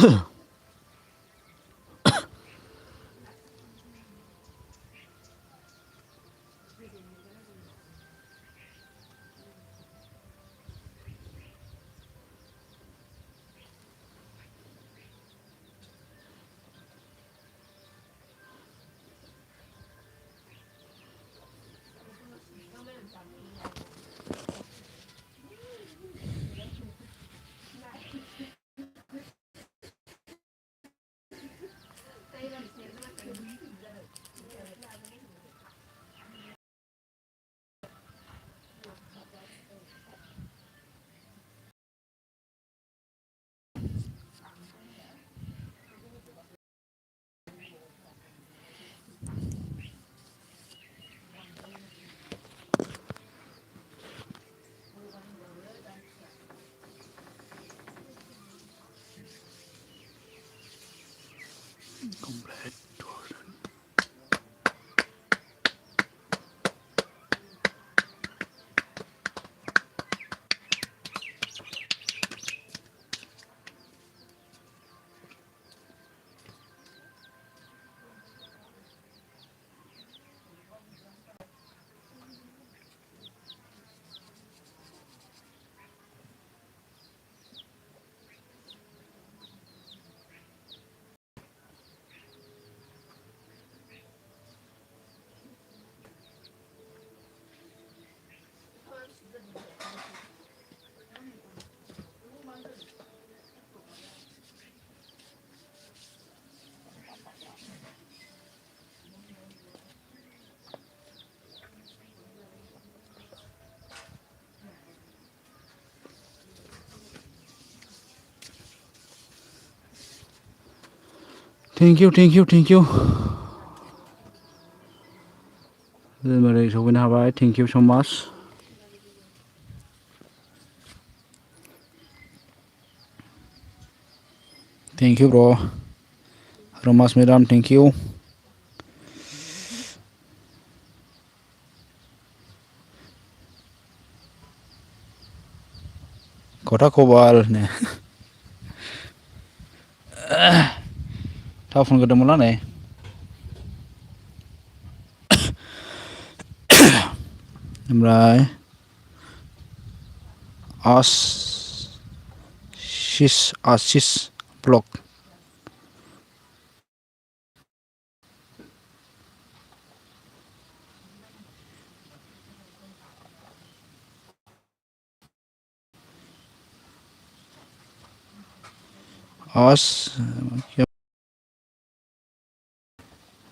Thank you. Thank you so much. Thank you, bro. Romas madam, thank you. Kota kobal ne. Telepon ketemu lah ne. Oमफ्राय Ashish blog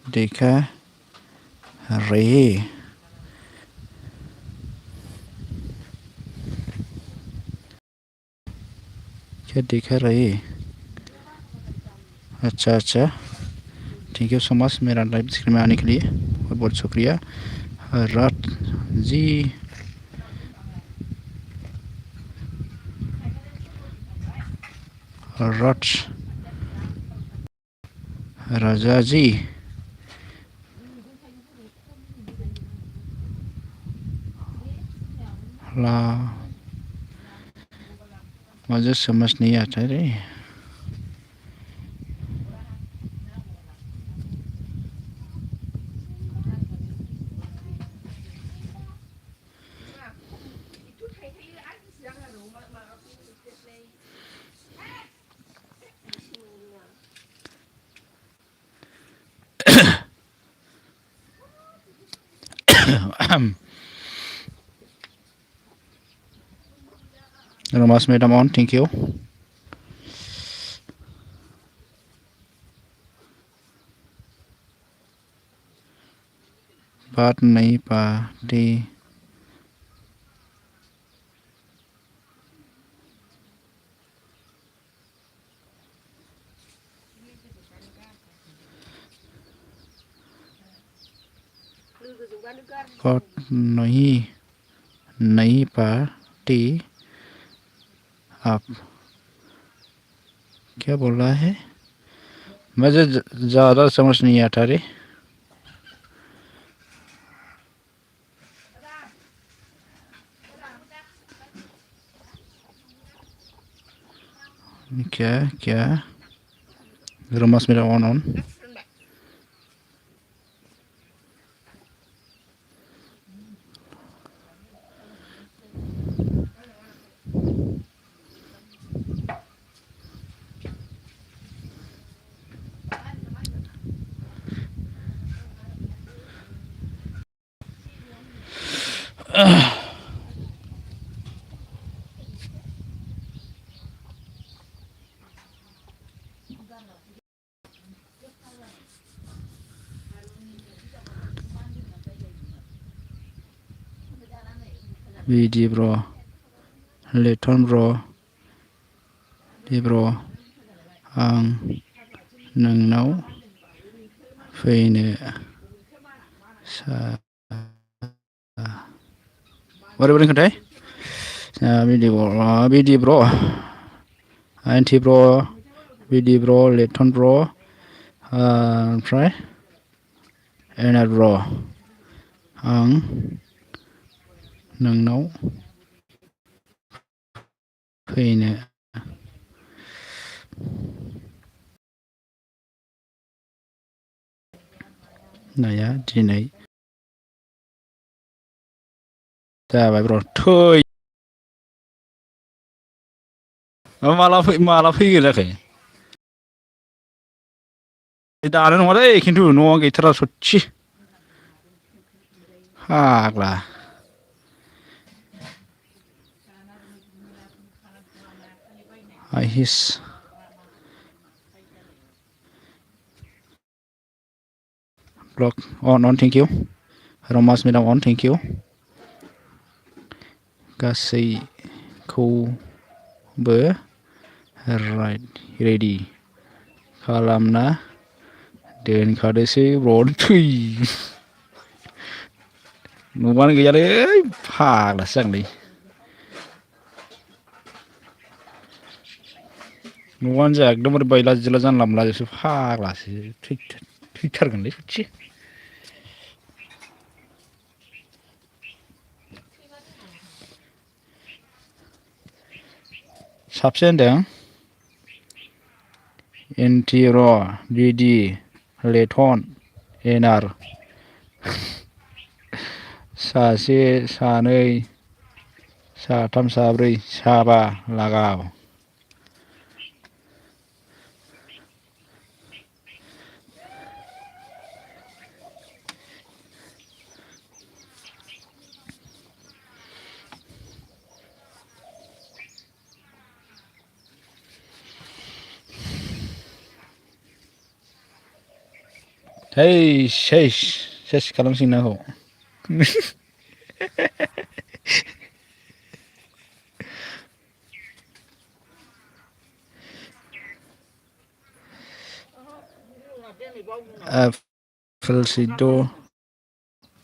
देखा रहे क्या देखा रहे अच्छा थैंक यू सो मच मेरा live screen में आने के लिए बहुत बहुत शुक्रिया रात जी राज राजा जी ला मुझे समझ नहीं आता रे Romas madam on, thank you. बात नहीं पाती बात नहीं पाती आप क्या बोल रहा है मुझे ज़्यादा समझ नहीं आता रे क्या Romas Mira on. Bidi bro, leton bro, di bro, आं नोंनाव फैनो बोरै बोरै खोन्थाय बिदि bro, anti bro, बिदि bro, leton bro, ओमफ्राय एनार bro, आं नोंनाव फैनो नाया दिनै जाबाय bro थै माला फैगोन जाखो दानो नङालै खिन्थु न'आ गैथारा सच्चि फाग्ला हिस block on thank you Rama's madam on thank you गासैखौबो रेडि खालामना दोनखादोसै ब्र थै न'आनो गैयालै फाग्लासो जागोनलै न'आनो जाया एकदमबारे बायला जिला जानला मोनला जोबसो फाग्लासो थैथारगोनलै सच्चि साबसे होनदों एनटि र बिदि लेथन एनार सासे सानै साथाम साब्रै साबा लागाव सेस खालामसिगोन आंखौ एप्रिल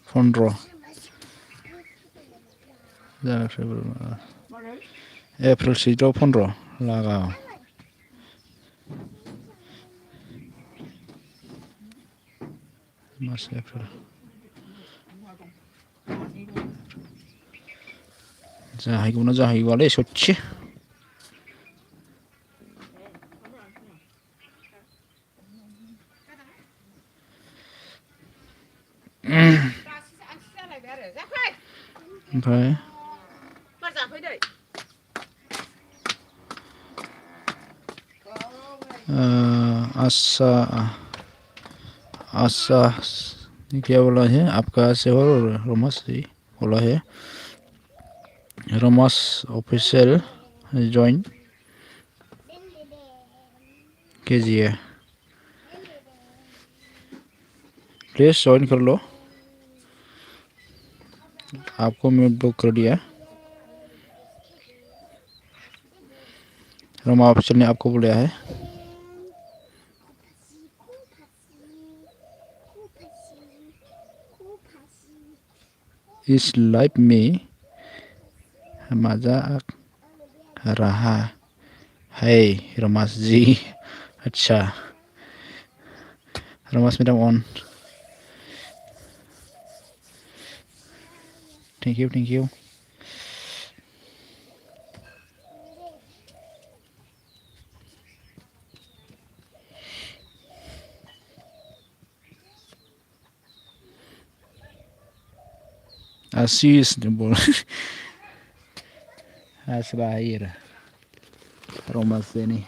15 एप्रिल 15 लागाव मार्च एप्रिल जाहैगौना जाहैगौआलै सच्चि ओमफ्राय अच्छा क्या बोला है आपका शहर रोमस बोला है रोमस ऑफिशियल ज्वाइन कीजिए प्लीज ज्वाइन कर लो आपको म्यूट बुक कर दिया रोमा ऑफिशियल ने आपको बुलाया है इस लाइफ में मजाक रहा है रमास जी अच्छा Ramas madam on thank you Asis boleh. Asbair. Romas ini.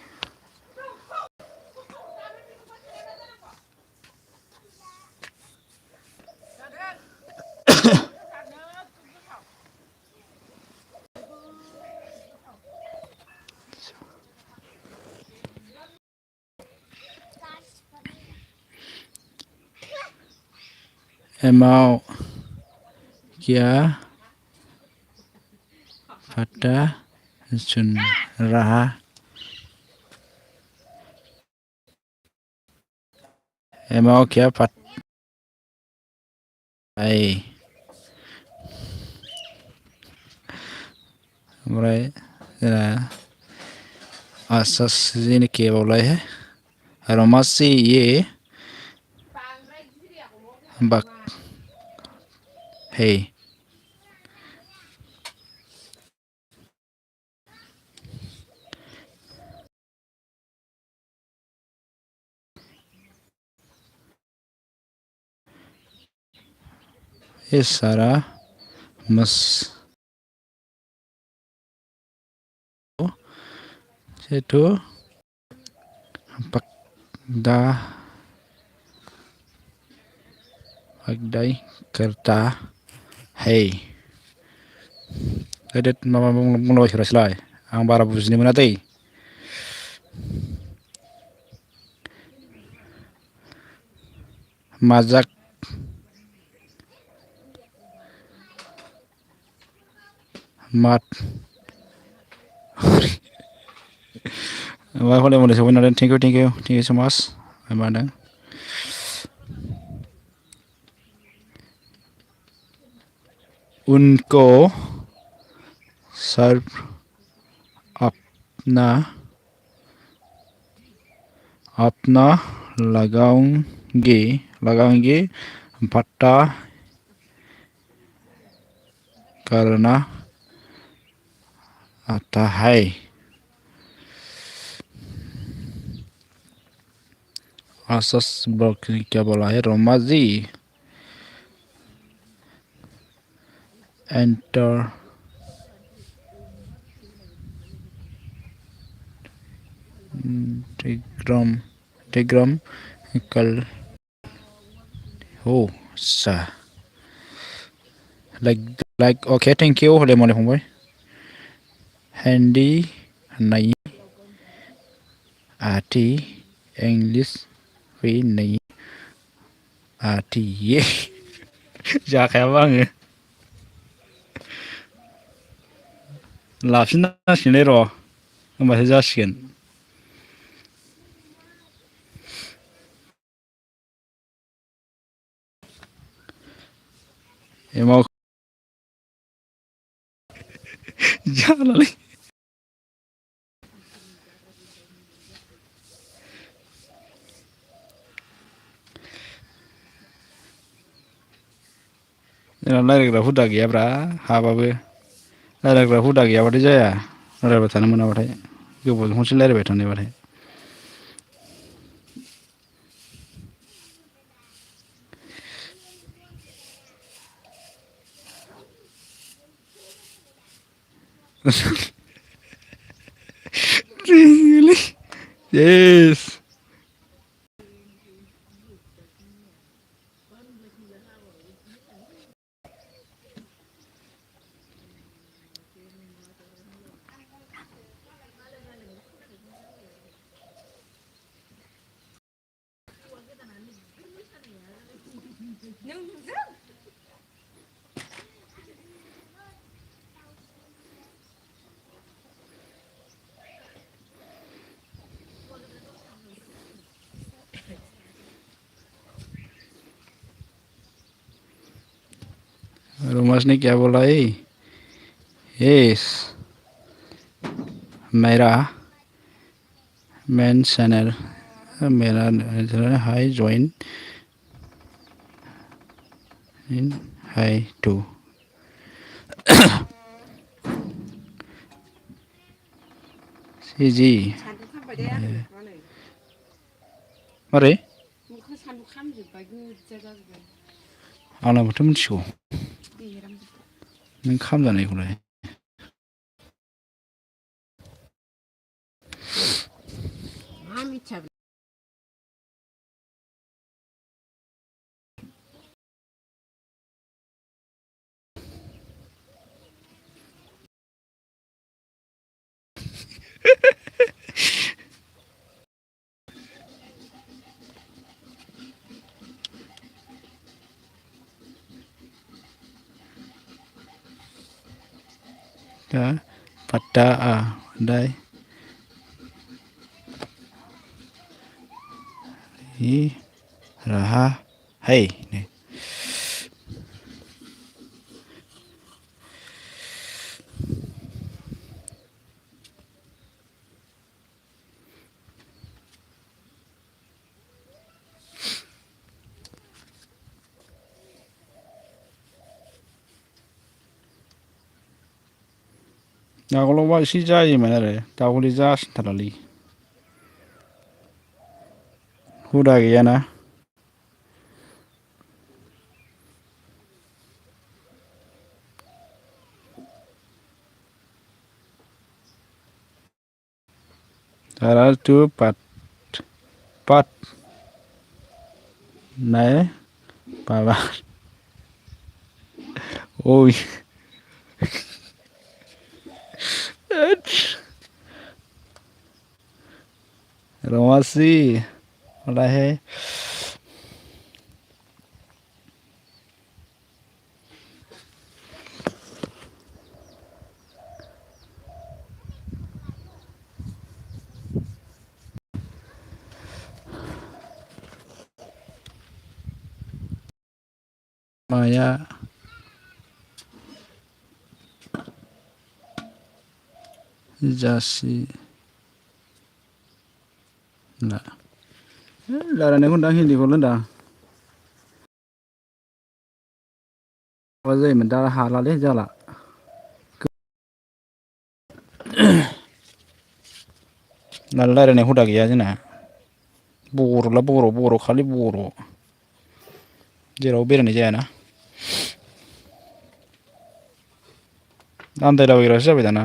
Emau kia pada sun raha. Emau kia pat ai. Mulai asas ini kia boleh है aromasi ये bak hey ये सारा मस itu pagdai kerta hey edit mama mulai selesai ang bara buzni menati mazak mat wah boleh boleh sebenarnya thank you so much memang उनको सर्व अपना अपना लगाऊंगे भट्टा करना आता है asas क्या बोला है romaji enter diagram kal oh sa like okay thank you boleh boleh fungbai handy nai ati english với nai ati ye ja kaya bang lapsin na sinero mà sẽ ra xiên em mau ja lali रायलायग्रा हुदा गैयाब्रा हाबाबो रायलायग्रा हुदा गैयाबाथाय जाया रायलायबाय थानो मोनाबाथाय गोबावजों खनसे रायलायबाय थानायबाथाय really yes रोमास ने क्या बोला है यस मेरा मेन चैनल मेरा हाई ज्वाइन इन हाई टू सीजी मारै आंनाबोथ' मिथिगौ नों खामजानायखौलाय दा पात्ता दाय hi raha hai nih. आगोलावबा एसे जायोमोन आरो दाखालि जासिनथारालै हुदा गैयाना Cara tu pat này bà ôi rồi gì đây he Maya jasi nggak larannya undang hindi ko lenda apa जायोमोन दा हालालै जाला रायलायनाय हुदा गैया जोंना बर'ला बर' खालि बर' जेराव बेरायनाय जायाना आन्दायलाबायग्रासो जाबाय दाना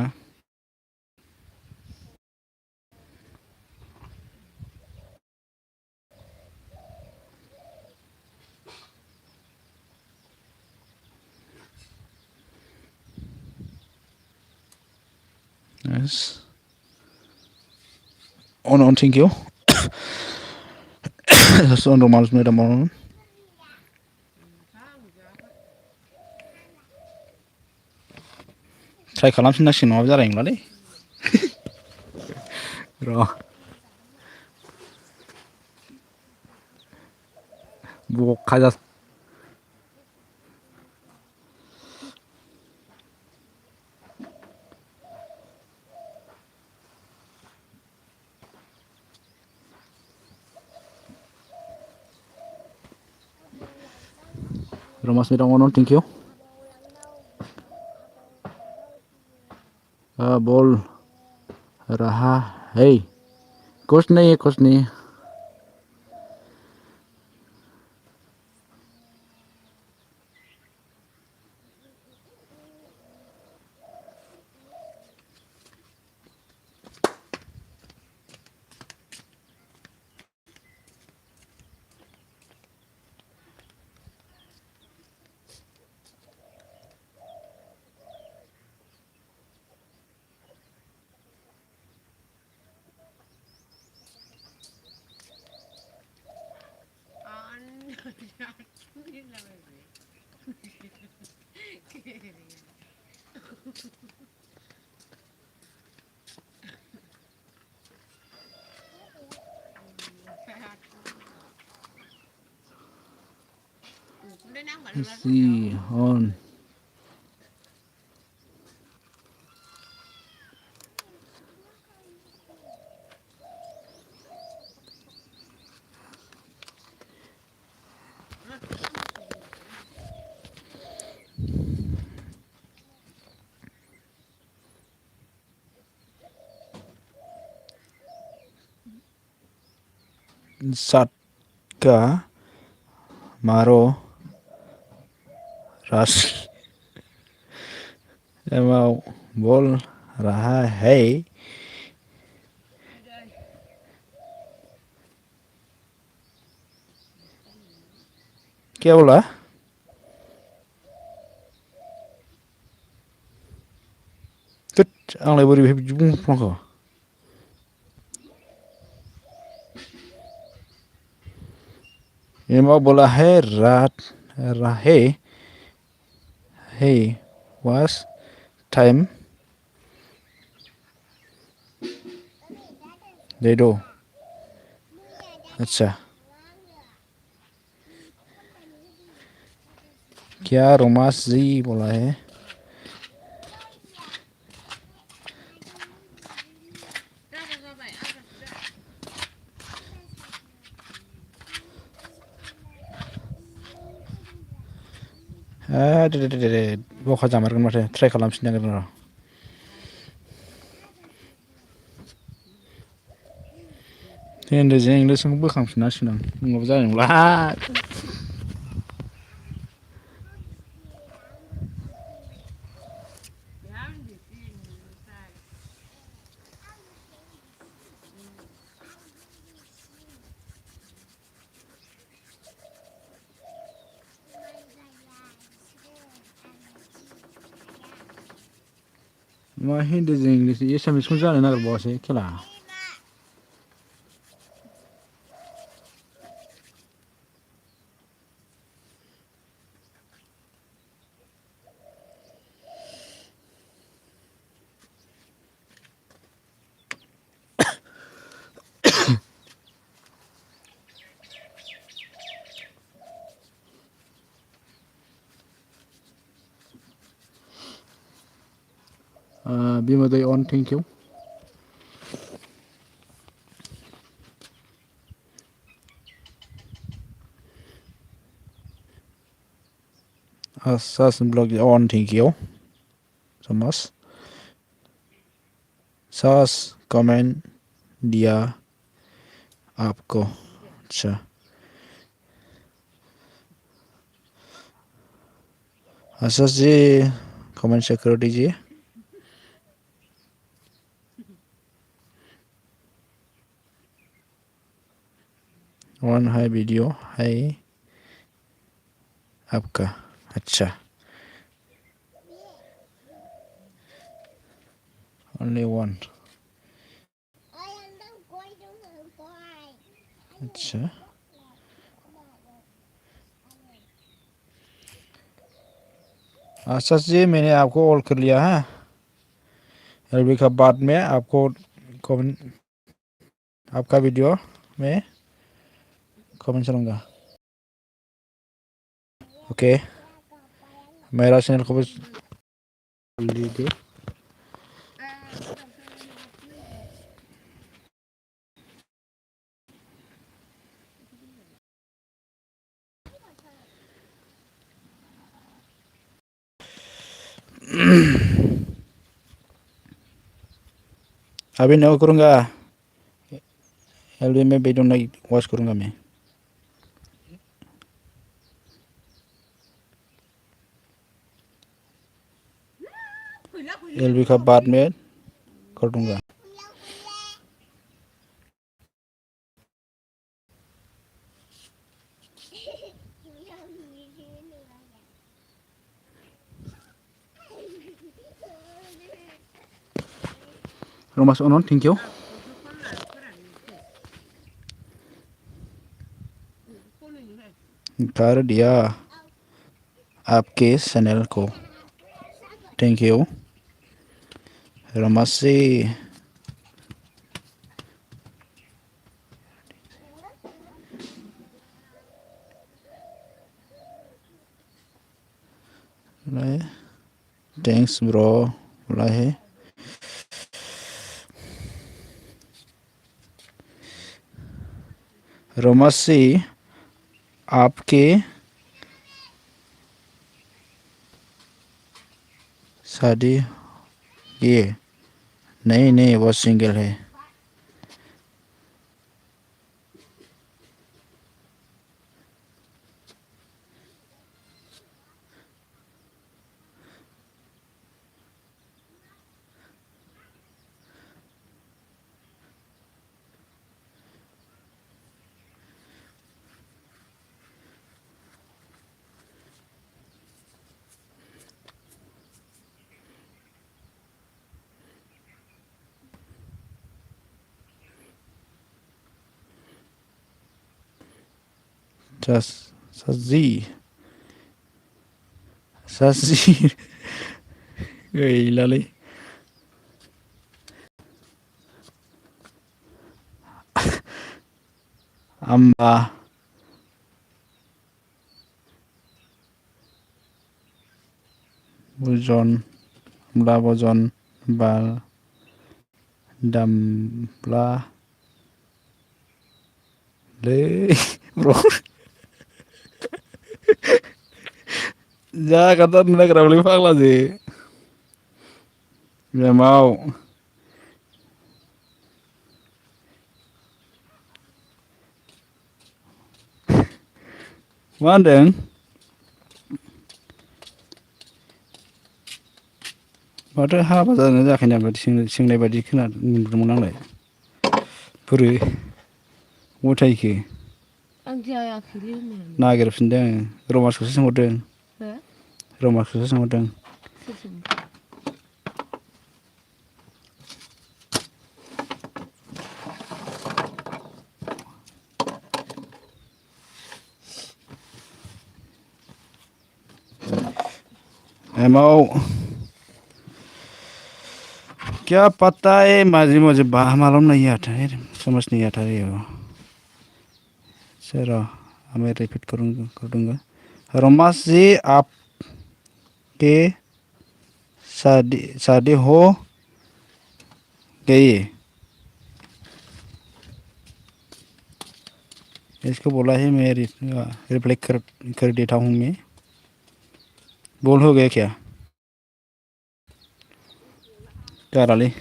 yes on thank you son romanos no damon try खालामफिननांसिगोन नङाबा जानाय नंलालै र' बखा जा Romas midang on thank you bol raha hey कुछ नहीं see on satka maro ras एमाव बोल रहा है क्या बोला आंलाय बोरै बिदि बुंफ्लांखो एमाव बोला है रात राहे हे was time दे दो अच्छा क्या रोमास जी बोला है दे बखा जामारगोन माथो ट्राइ खालामफिननांगोन र' हिन्दीजों इंलिसजों बोखांफिननांसिगोन आं नङाबा जानाय नंला मा हिन्दीजों इंलिस एसामिसखौनो जानो नागिरबावासै खेला बिमोदै अन थेंक इउ सास blog on thank you so much सास कमेंट दिया आपको अच्छा आसास जी कमेंट चेक कर दीजिए वन है वीडियो है आपका अच्छा ओनली वन अच्छा आसास जी मैंने आपको ऑल कर लिया है अभी का बाद में आपको कमेंट आपका वीडियो में कमेंट करूँगा ओके मेरा चैनल को भी लीजिए अभी नहीं करूँगा अभी मैं वीडियो नहीं वॉच करूँगा मैं एलबी का बाद में कर दूँगा रोमास अनन थैंक यू कर दिया आपके चैनल को thank you Romas ji thanks bro बोला है रोमास जी आपके शादी ये नहीं नहीं वो सिंगल है Saji. Saji. Gila. Amba. Bojon. Amba bojon. Bal. Dambla. Le. Bro. Ya kata negara boleh fakla sih. Ya mau. Mandeng. Maksudnya apa जानो जाखैना बादि सोंनाय बादि नुदोंमोन आंलाय बोरै गथायखो आं जायाखैलै होननायानो नागिरफिनदों रमासखौसो सोंहरदों हो रमासखौसो सोंहरदों सोर सोंखो एमाव क्या पता है मुझे मालूम नहीं आता है समझ नहीं आता है वो चलो मैं रिपीट कर दूंगा रोमास जी आपके शादी हो गई इसको बोला है मैं रिप्लाई कर देता हूँ मैं बोल हो गया क्या क्या डाली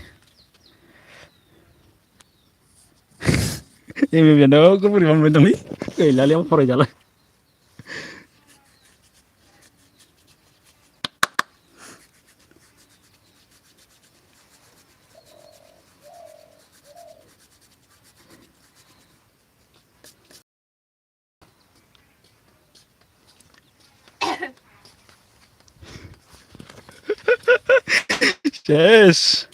ini biar aku beri makan benteng ni, lali aku foray jalan. Yes.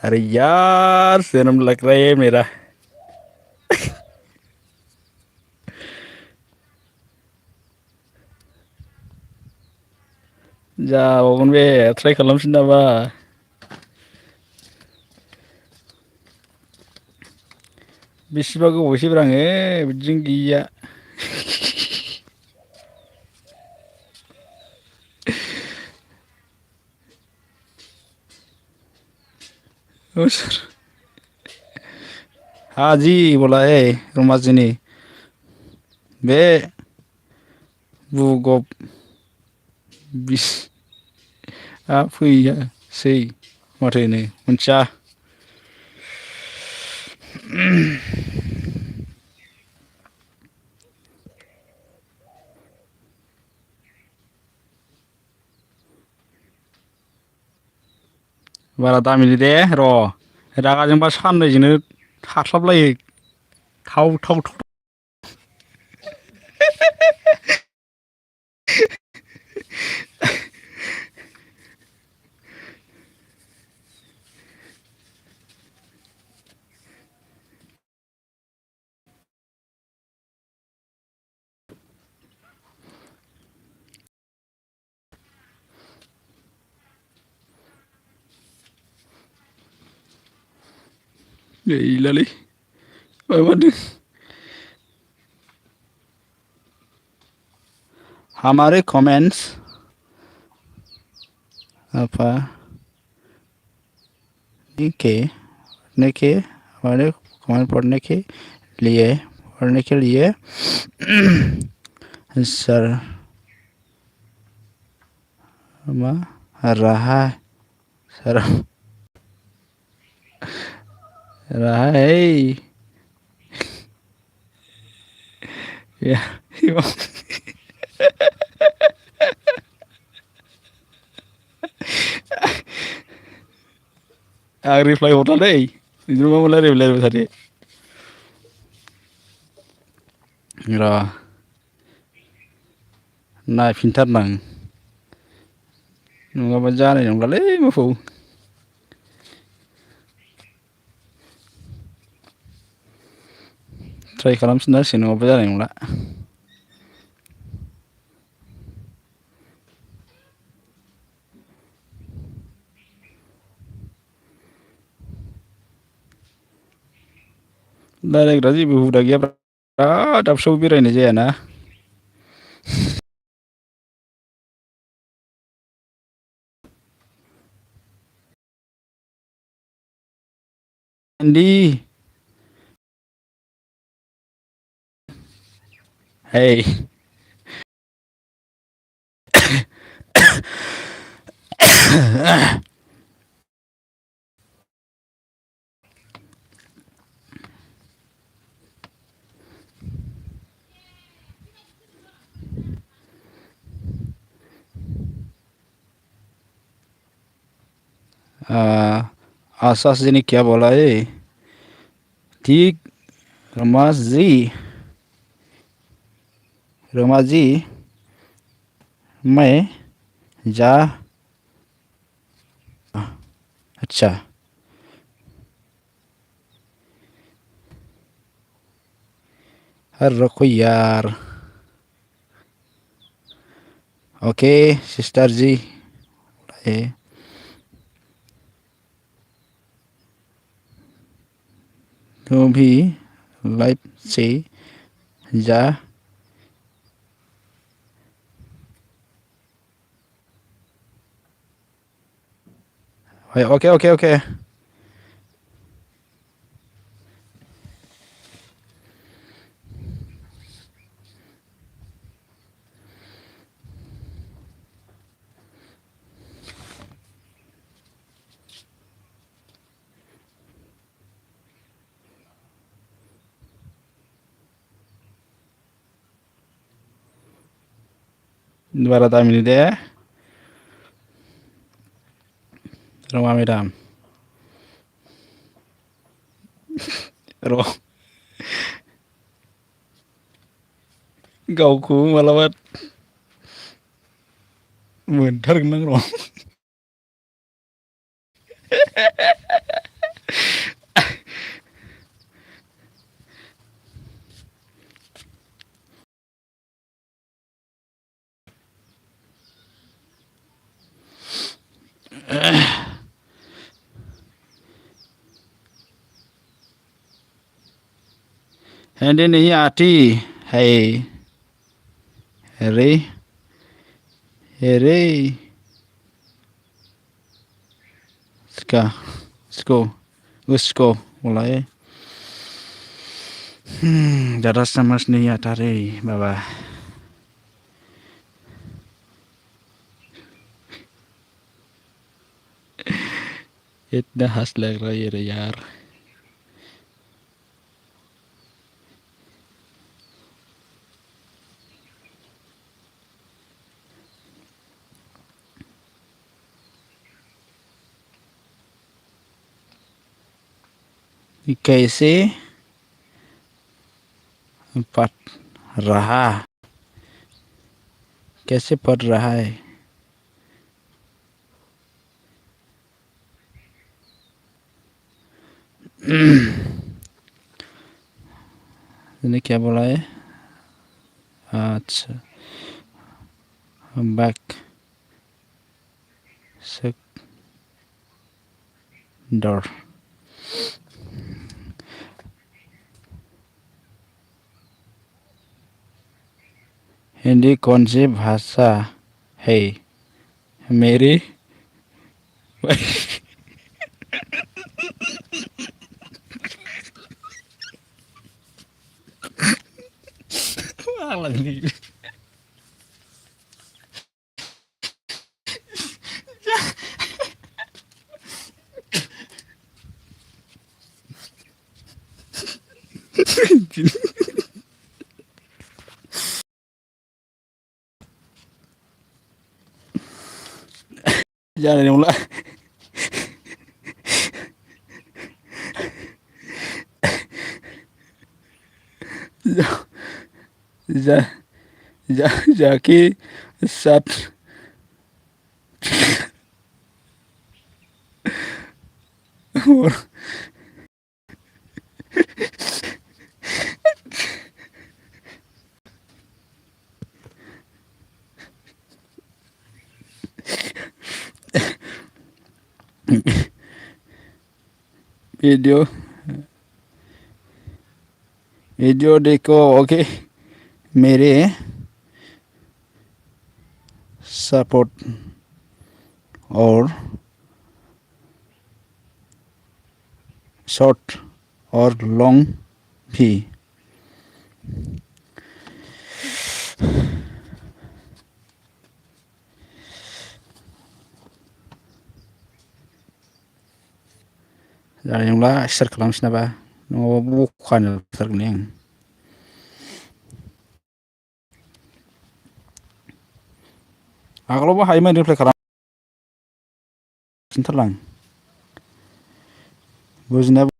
अरे यार शर्म लग रहा है मेरा जाबावगोन बे ट्राइ खालामफिन नामा बेसेबा गोबावसैब्रा आङो बिदिजों गैया हाँ जी बोला है रोमा जी ने बे बुगब बिस फैयासै माथो नो मोनथिया बारा दामिनि दे र' रागाजोंबा साननैजोंनो हास्लाबलायो थाव थाव थाव गैलालै माबादों हमारे कमेंट्स apa के हमारे कमेंट पढ़ने के लिए रहा शर्म रहा है या आं रिप्लाय हरला दै बिदिनो मा रायलायबाय थादो र' नायफिनथारनां नङाबा जानाय नंलालै मोफौ ट्राइ खालामफिननांसिगोन नङाबा जानाय नंला रायलायग्रा जेबो हुदा गैया बिराद दाबसेयावबो बेरायनाय जायाना Andy, hey. आसास जी ने क्या बोला है ठीक रमाजी मैं जा अच्छा हर रखो यार ओके सिस्टर जी तुम भी लाइफ से जा ओके ओके ओके दोबारा दामिनी दे रमा मेदाम र' गावखौ मालाबा मोनथारगोन आं र' हैंडी नहीं आती है रे रे उसको बोला है ज़्यादा समझ नहीं आता रे बाबा इतना हंस लग रहा है रे यार कैसे पढ़ रहा कैसे पढ़ रहा है ने क्या बोला है अच्छा बैक डर हिंदी कौन सी भाषा है मेरी जाने नंला जा जा जाके साथ और video video देखो ओके मेरे सपोर्ट और शॉर्ट और लॉन्ग भी जानायनंला स्टार्ट खालामसै नामा नङाबा बखानो बुथारगोन आं आगोलावबो हायोमोन रिप्लाइ खालाम खिन्थालां बुजिनाया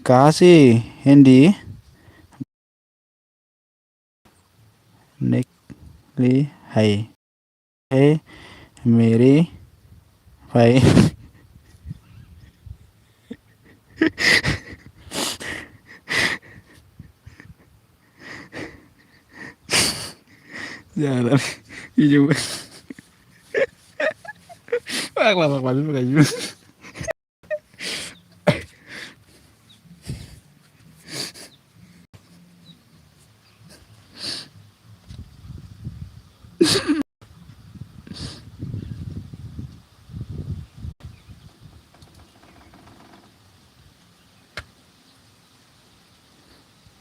गासै हिन्दी निकली है मेरे भाई jangan hijau lama kali pakai hijau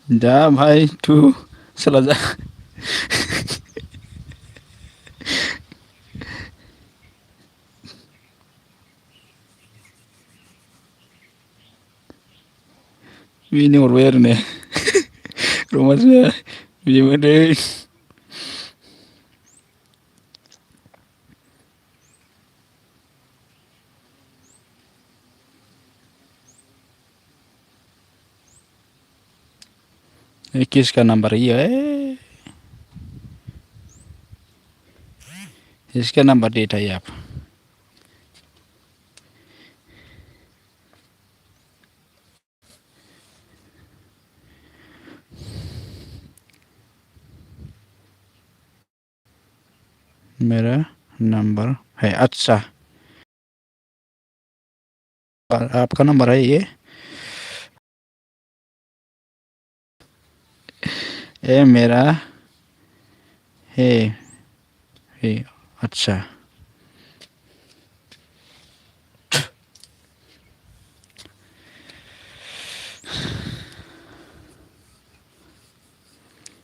जा भाई तू चला जा ini horbay आरो ने रमासो बिदि मोनदों किसका नंबर है ये इसका नंबर देता है आप मेरा नंबर है अच्छा आपका नंबर है ये मेरा है अच्छा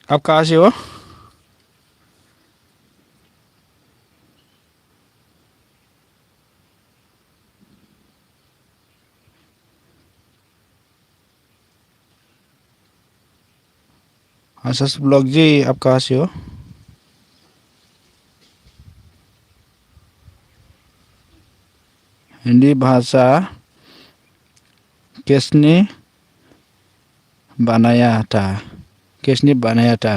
आप कहाँ से हो आसास ब्लॉग जी आप कहाँ से हो हिंदी भाषा किसने बनाया था किसने बनाया था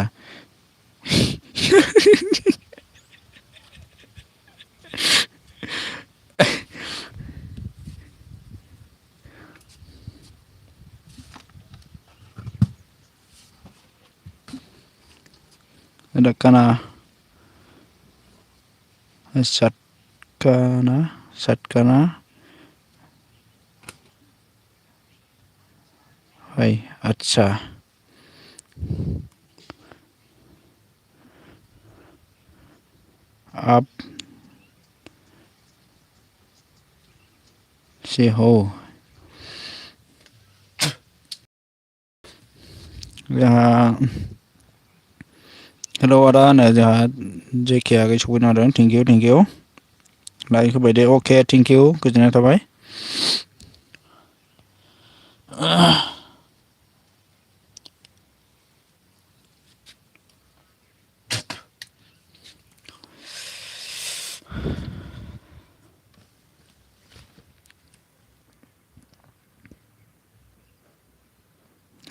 ada satkana भाई अच्छा आप से हो यहाँ हेलो आदा ने जहाँ जेके आगे सफैनो हादों थेंक इउ लाइक होबाय दे अके थेंक इउ गोजोननाय थाबाय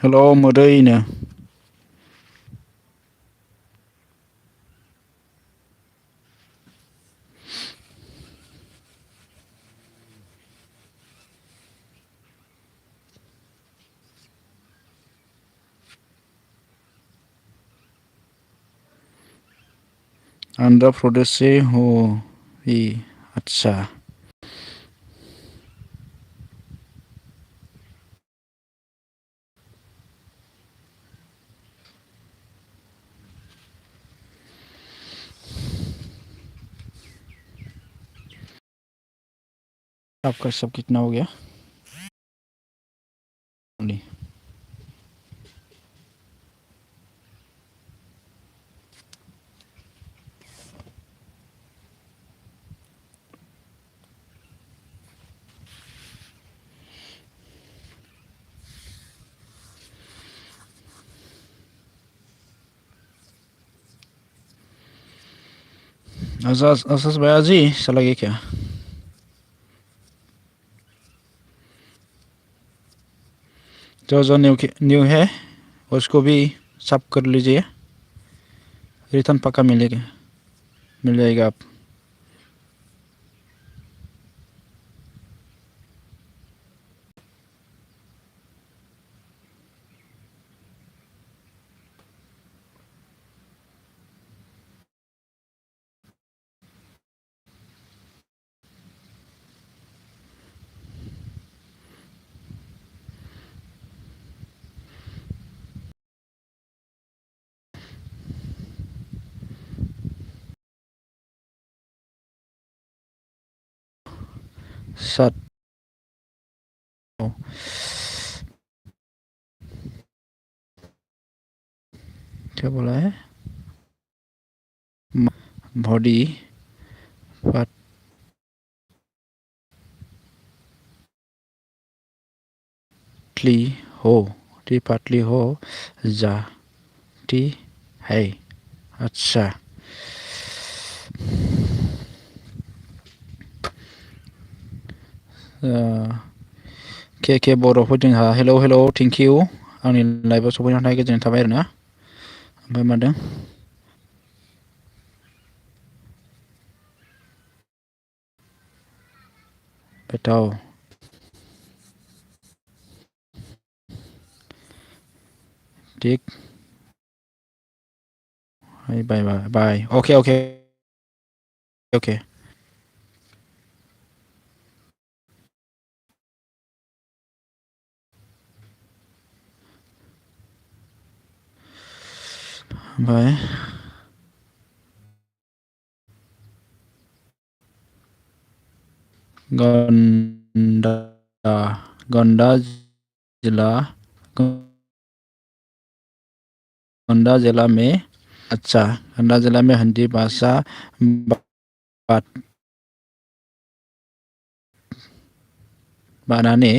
हेलो मोदैनो आंध्र प्रदेश से हो ही अच्छा आपका सब कितना हो गया नहीं असस भैया जी चला गया क्या जो न्यू है उसको भी सब कर लीजिए रिटर्न पक्का मिलेगा मिल जाएगा आप सात क्या बोला है बॉडी पातली हो टी पातली हो जाती है अच्छा के बर'फोर जोंहा हेलौ थेंक इउ आंनि लाइभआव सफैनो थाखाय गोजोननाय थाबाय आरोना ओमफ्राय मादों बेटाव ठीक बाय अके ओमफ्राय गंडा गंडा जिला गंडा जिला में अच्छा गंडा जिला में हिंदी भाषा बात बनाने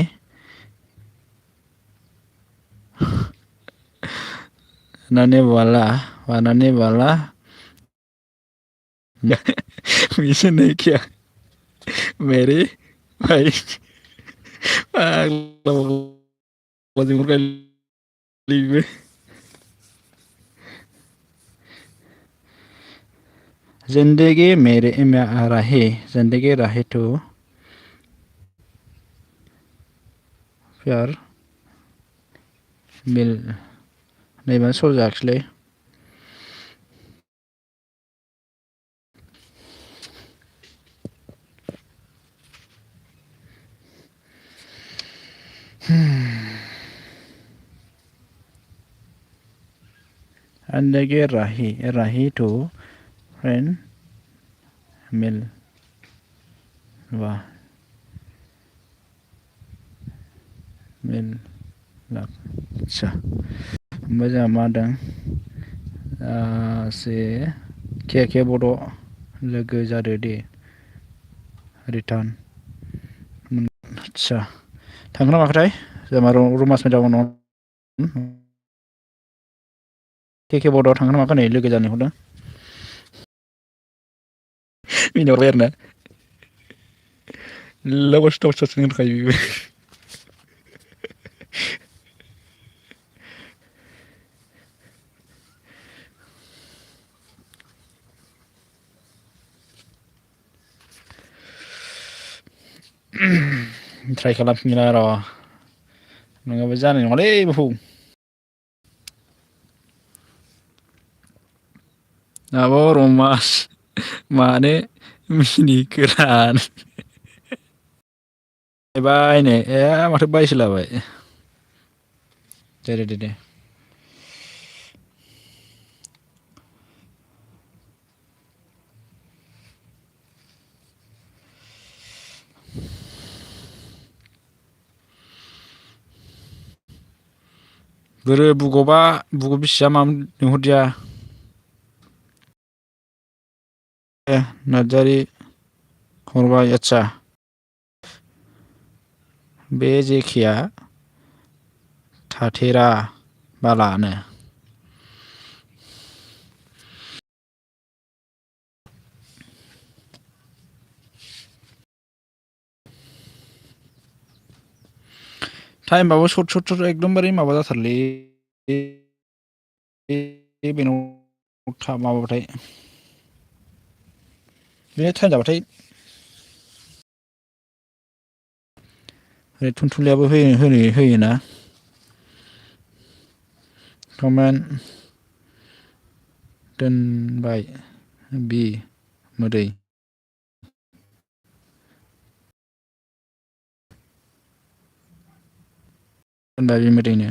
बनाने वाला मिशन नहीं किया मेरे भाई जिंदगी मेरे जिंदगी राहे तो प्यार मिल नहीं मैं सोच एक्चुअली जिंदगी राही तो फ्रेंड मिल वाह मिल लाख अच्छा मोजां मादों से के बड' लोगो जादो दे रिटार्न आदसा थांगोन ना माखोथाय जोंहा रमास मेदाम के बड'आव थांगोन ना माखो नै लोगो जानो हरदों मिनिहरबाय आरोना लबस टर्चसो होनखायो बेबो ट्राइ खालामफिनगोन र' नङाबा जानाय नङालै बाबु Apa romas मानो मिनिगोरान बायनो ए माथो बायसोलाबाय दे बोरो बुगबा बुग बिसिया मा नुहरदिया नार्जारि हरबाय आदसा बे जेखेया थाथेरा बालानो टाइमबाबो सर्ट एकदमबारे माबा जाथारलै बेनाव माबाबाथाय बे टाइम जाबाथाय ओरै थुनथुलियाबो होयोना कमेन्ट दोनबाय बि मोदै दोनबाय बि मोदैनो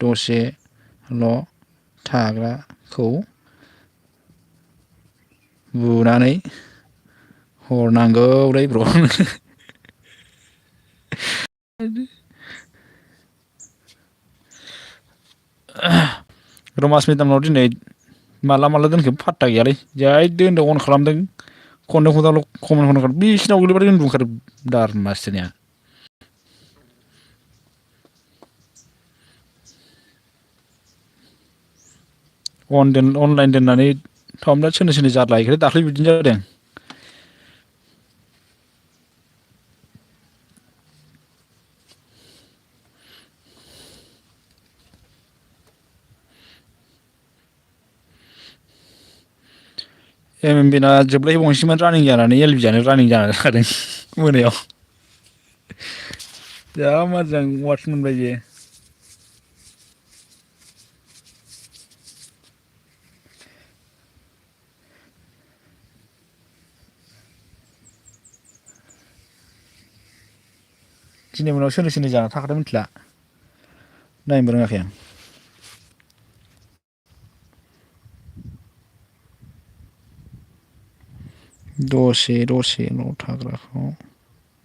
दसेल' थाग्राखौ बुनानै हरनांगौलै ब्र रमास मेदामनाव दिनै माला दोनखो फात्ता गैयालै जै दोनदों अन खालामदों खननै खनथामल' कमेन्ट हरनांगौ बिसिनाव गोलैबाथाय उन्दुखारो दारमासोनिया अनलाइन दोननानै थामना सोरनि जारला दाख्लै बिदिनो जादों MMB ना जोबलायबावनोसैमोन रानिं जानानै LB जानो रानिं जानानै थादों मोनायाव जा मोजां वाटस मोनबाय बेयो दिनै मोनायाव सोरनि जाना थाखादों मिथिला नायनोबो रोङाखै आं दसेल' थाग्राखौ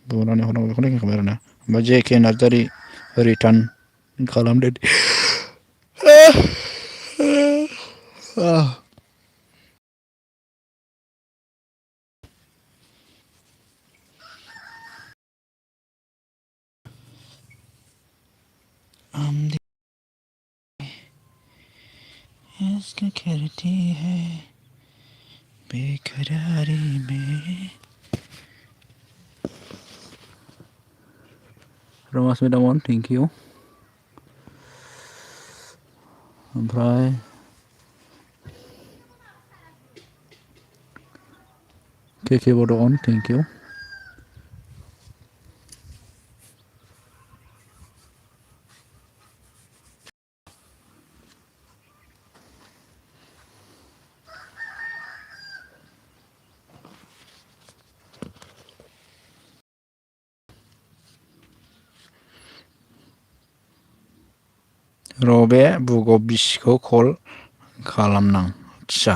बुनानै हरनांगौ बेखौ नायखांबाय आरोना ओमफ्राय JK नार्जारि रिटार्न खालामदो इसकी कहती है बेकरारी में रमास मेदामन थेंक इउ ओमफ्राय केके बड'न थेंक इउ रबे बुग बिसिखौ कल खालामनां आदसा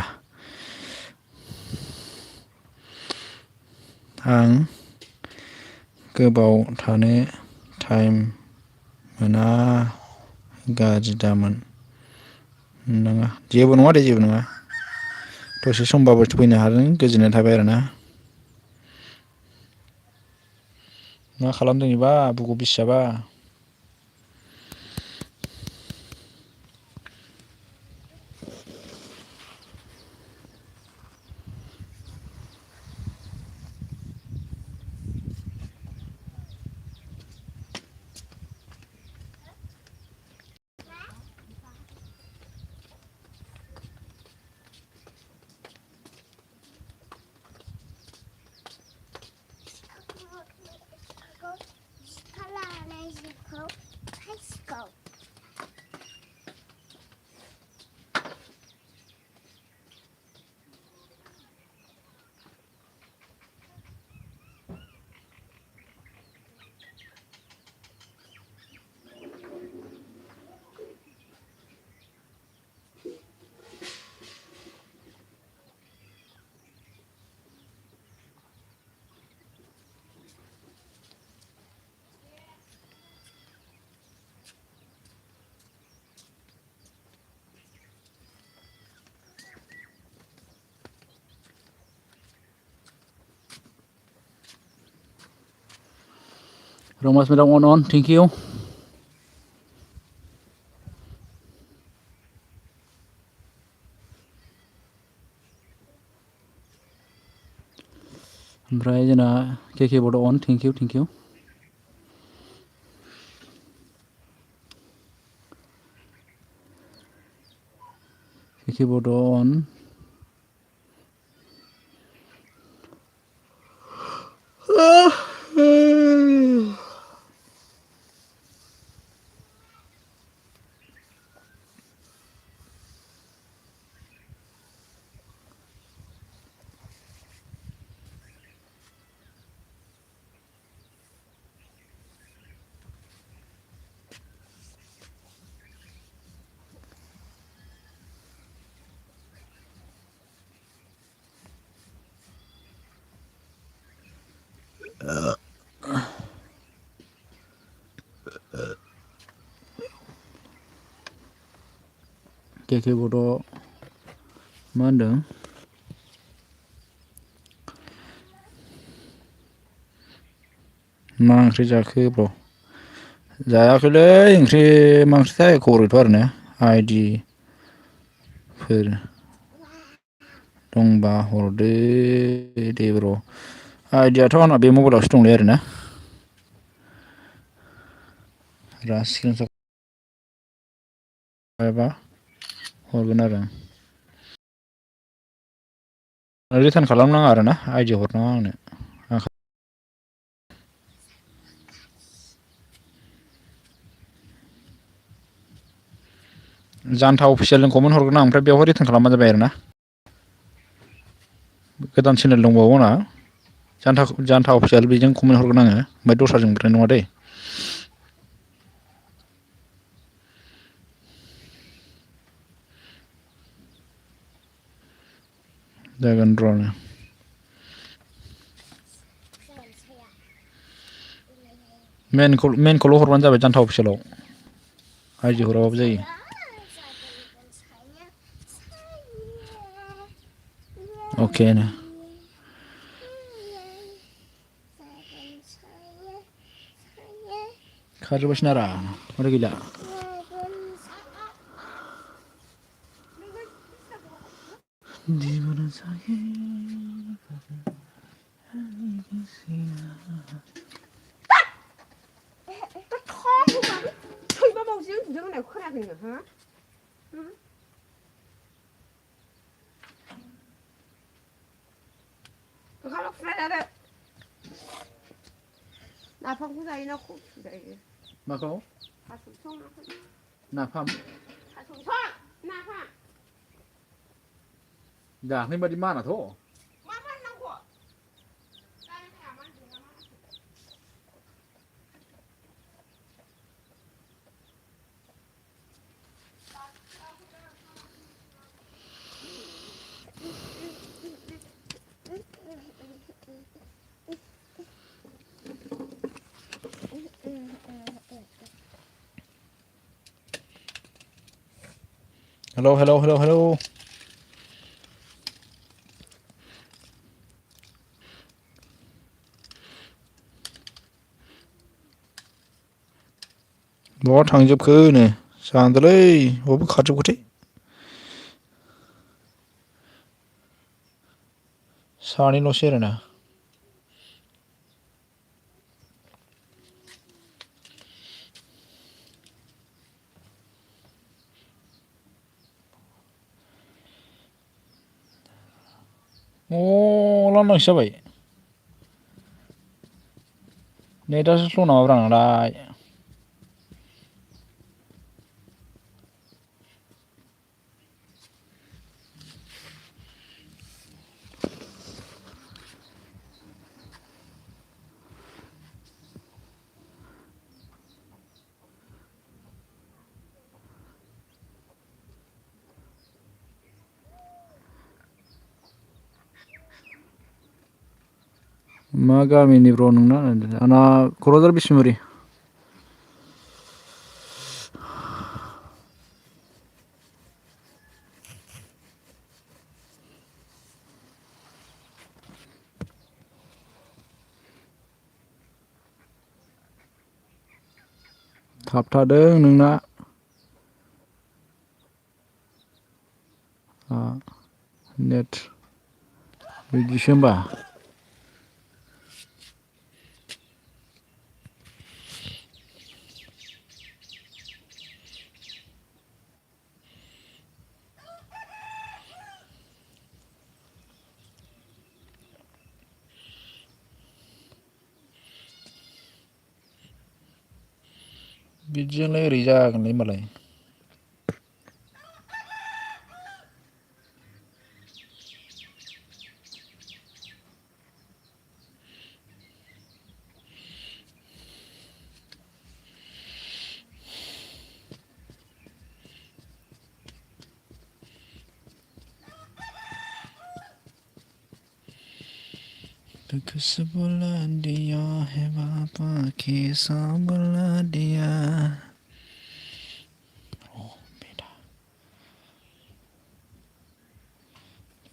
आं गोबाव थानो टाइम मोना गाज्रि दामोन नङा जेबो नङा दे जेबो नङा दसे समबाबो फैनो हादों गोजोननाय थाबाय आरोना मा खालामदों बेबा बुग बिसियाबा Romas medang on, thank you. Oमफ्राय जोंना keyboard on, thank you, thank you. Keyboard on. Keyboard मा होनदों? मा ओंख्रि जाखो ब्र? जायाखैलै ओंख्रि मा ओंख्रिथाय खबर गैथ'आ आरोना आइडि फोर दंबा हरदो दे ब्र। आइडियाथ' आंना बे मबाइलावसो दंलै आरोना। स्क्रिनशट खालामबा हरगोन आरो आं। रिटार्न खालामनाङा आरोना आइडि हरनाङा आंनो। जानथा अफिसियेलजों कमेन्ट हरगोन आं ओमफ्राय बेवहाय रिटार्न खालामबानो जाबाय आरोना। गोदान चेनेल दंबावो आंना जानथा अफिसियेल बेजों कमेन्ट हरगोन आङो ओमफ्राय दस्राजों हरनाय नङा दै। जागोन र'। मेनखौल' हरबानो जाबाय जानथा अफिसियेलाव आइडि हराबाबो जायो। अके नो। खारजोब्बायसो नारा माथो गैला। नाफामखौ जायोना खफ'खौ जायो? माखौ? नाफाम। नाफाम। जानाय बादि मानाथ'। हेलौ। बहा थांजोबखो नो जानोलै बबावबो खारजोबखोथाय। सानैल'सै आरोना। लांदांसो जाबाय। नेटासो स्ल' नामाब्रा आंनालाय। मा गामिनि ब्र नोंना? आंना क'क्राझार बिसमुरि। थाबथादों नोंना नेट बिदिसो होमबा बिदिजोंलाय ओरै जागोनलै मालाय दुख से बुला दिया है बाबा के सा बुला दिया बेटा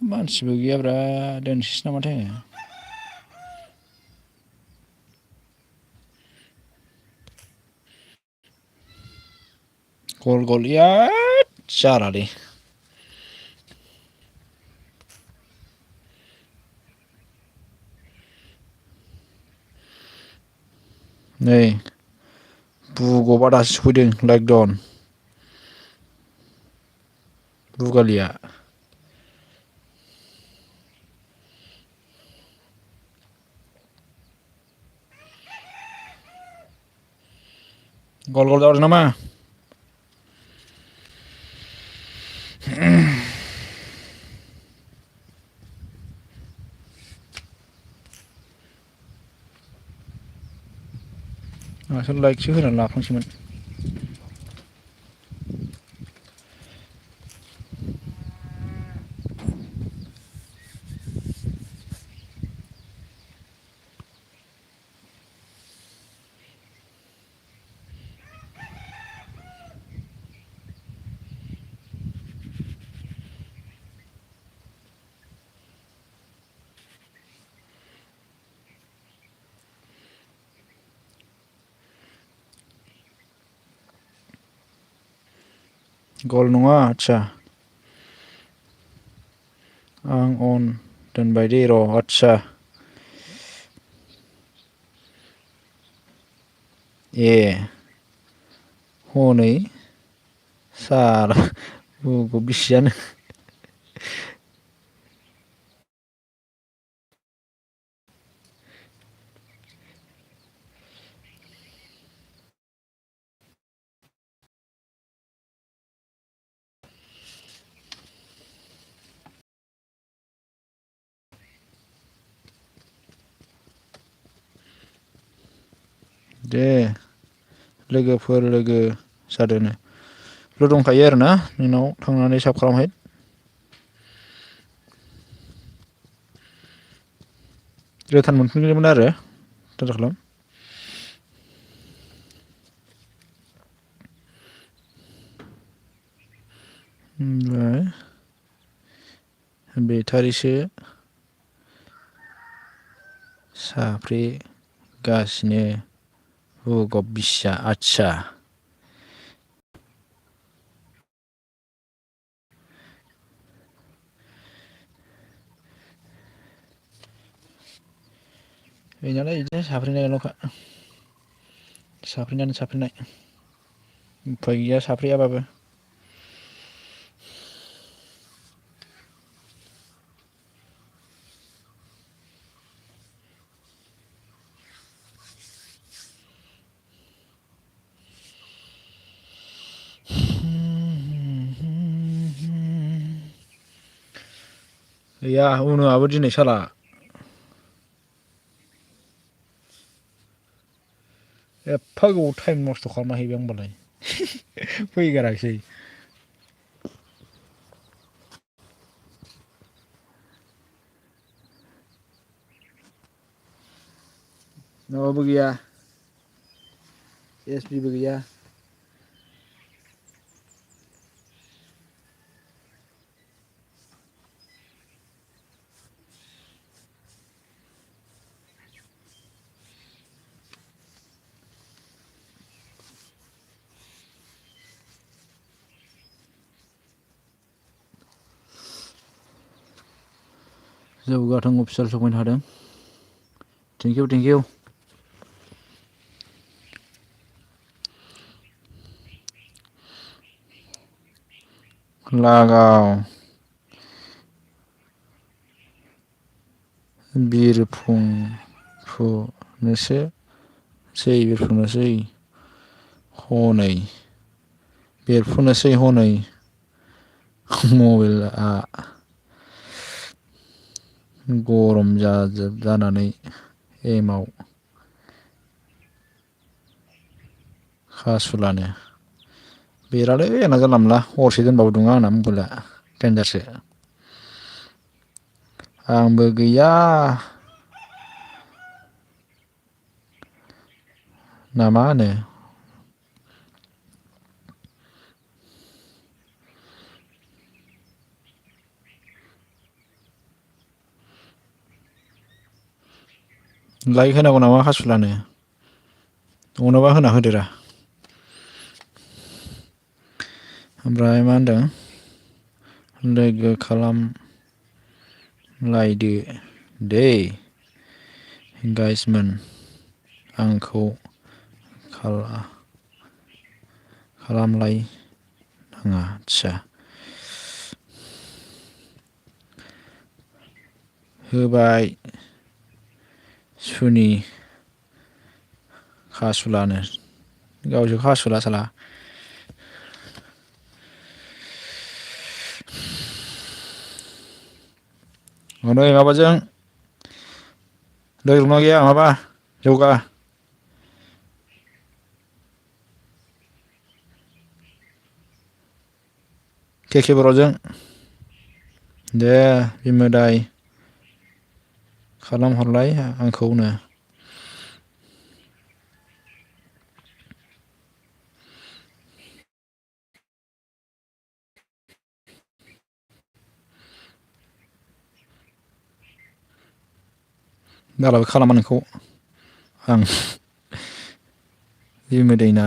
मानसिबो गैयाब्रा दोनसैसो नामाथाय गल गल याद जालालै नै बुगबा दासो सफैदों लाइक डन बुगालिया गल गल जाबाय नामा आंहासो लाइकसो होनानै लाफ्लांसैमोन गल नङा आदसा आं अन दोनबाय दे र' आदसा ए हनै साला बुग बिसियानो दे लोगोफोर लोगो जादोनो ल' दंखायो आरोना नोंनाव थांनानै साब खालामहै रिटार्न मोनफिनगौमोन आरो टाटा खालाम ओमफ्राय बेटारिसो साफ्रेगासिनो बुगब बिसिया आदसा बेनालाय बिदिनो साफ्रेनायल'खा साफ्रेनायानो साफ्रेनाय उफाय गैया साफ्रेयाबाबो गैया उनुआबो दिनै साला एफा गोबाव टाइम नस्थ' खालामना हैबाय आं होनबालाय फैगाराखिसै माबाबो गैया एसबिबो गैया जौगाथों अफिसियेल सफैनो हादों। थेंक इउ लागाव बिरफुंनोसै हनै बेरफुनोसै हनै मबाइलआ गरम जानानै एमाव खासुलानो बेरालै आंना जानला मोनला हरसे दोनबाबो दुङा आंना मबाइला देनजारसो आंबो गैया ना मा होनो लाइक होनांगौ नामा खासुलानो अनाबा होना होदोरा ओमफ्राय मा होनदों लोगो खालामलायदो दै गाइसमोन आंखौ खालामलायनाङा आदसा होबाय सुनि खासुलानो गावसो खासुला साला हनै माबाजों लोगो गैया माबा जौगा केके बर'जों दे बिमोदाय खालामहरलाय आंखौनो दालाबो खालामा नोंखौ आं बिमोदैना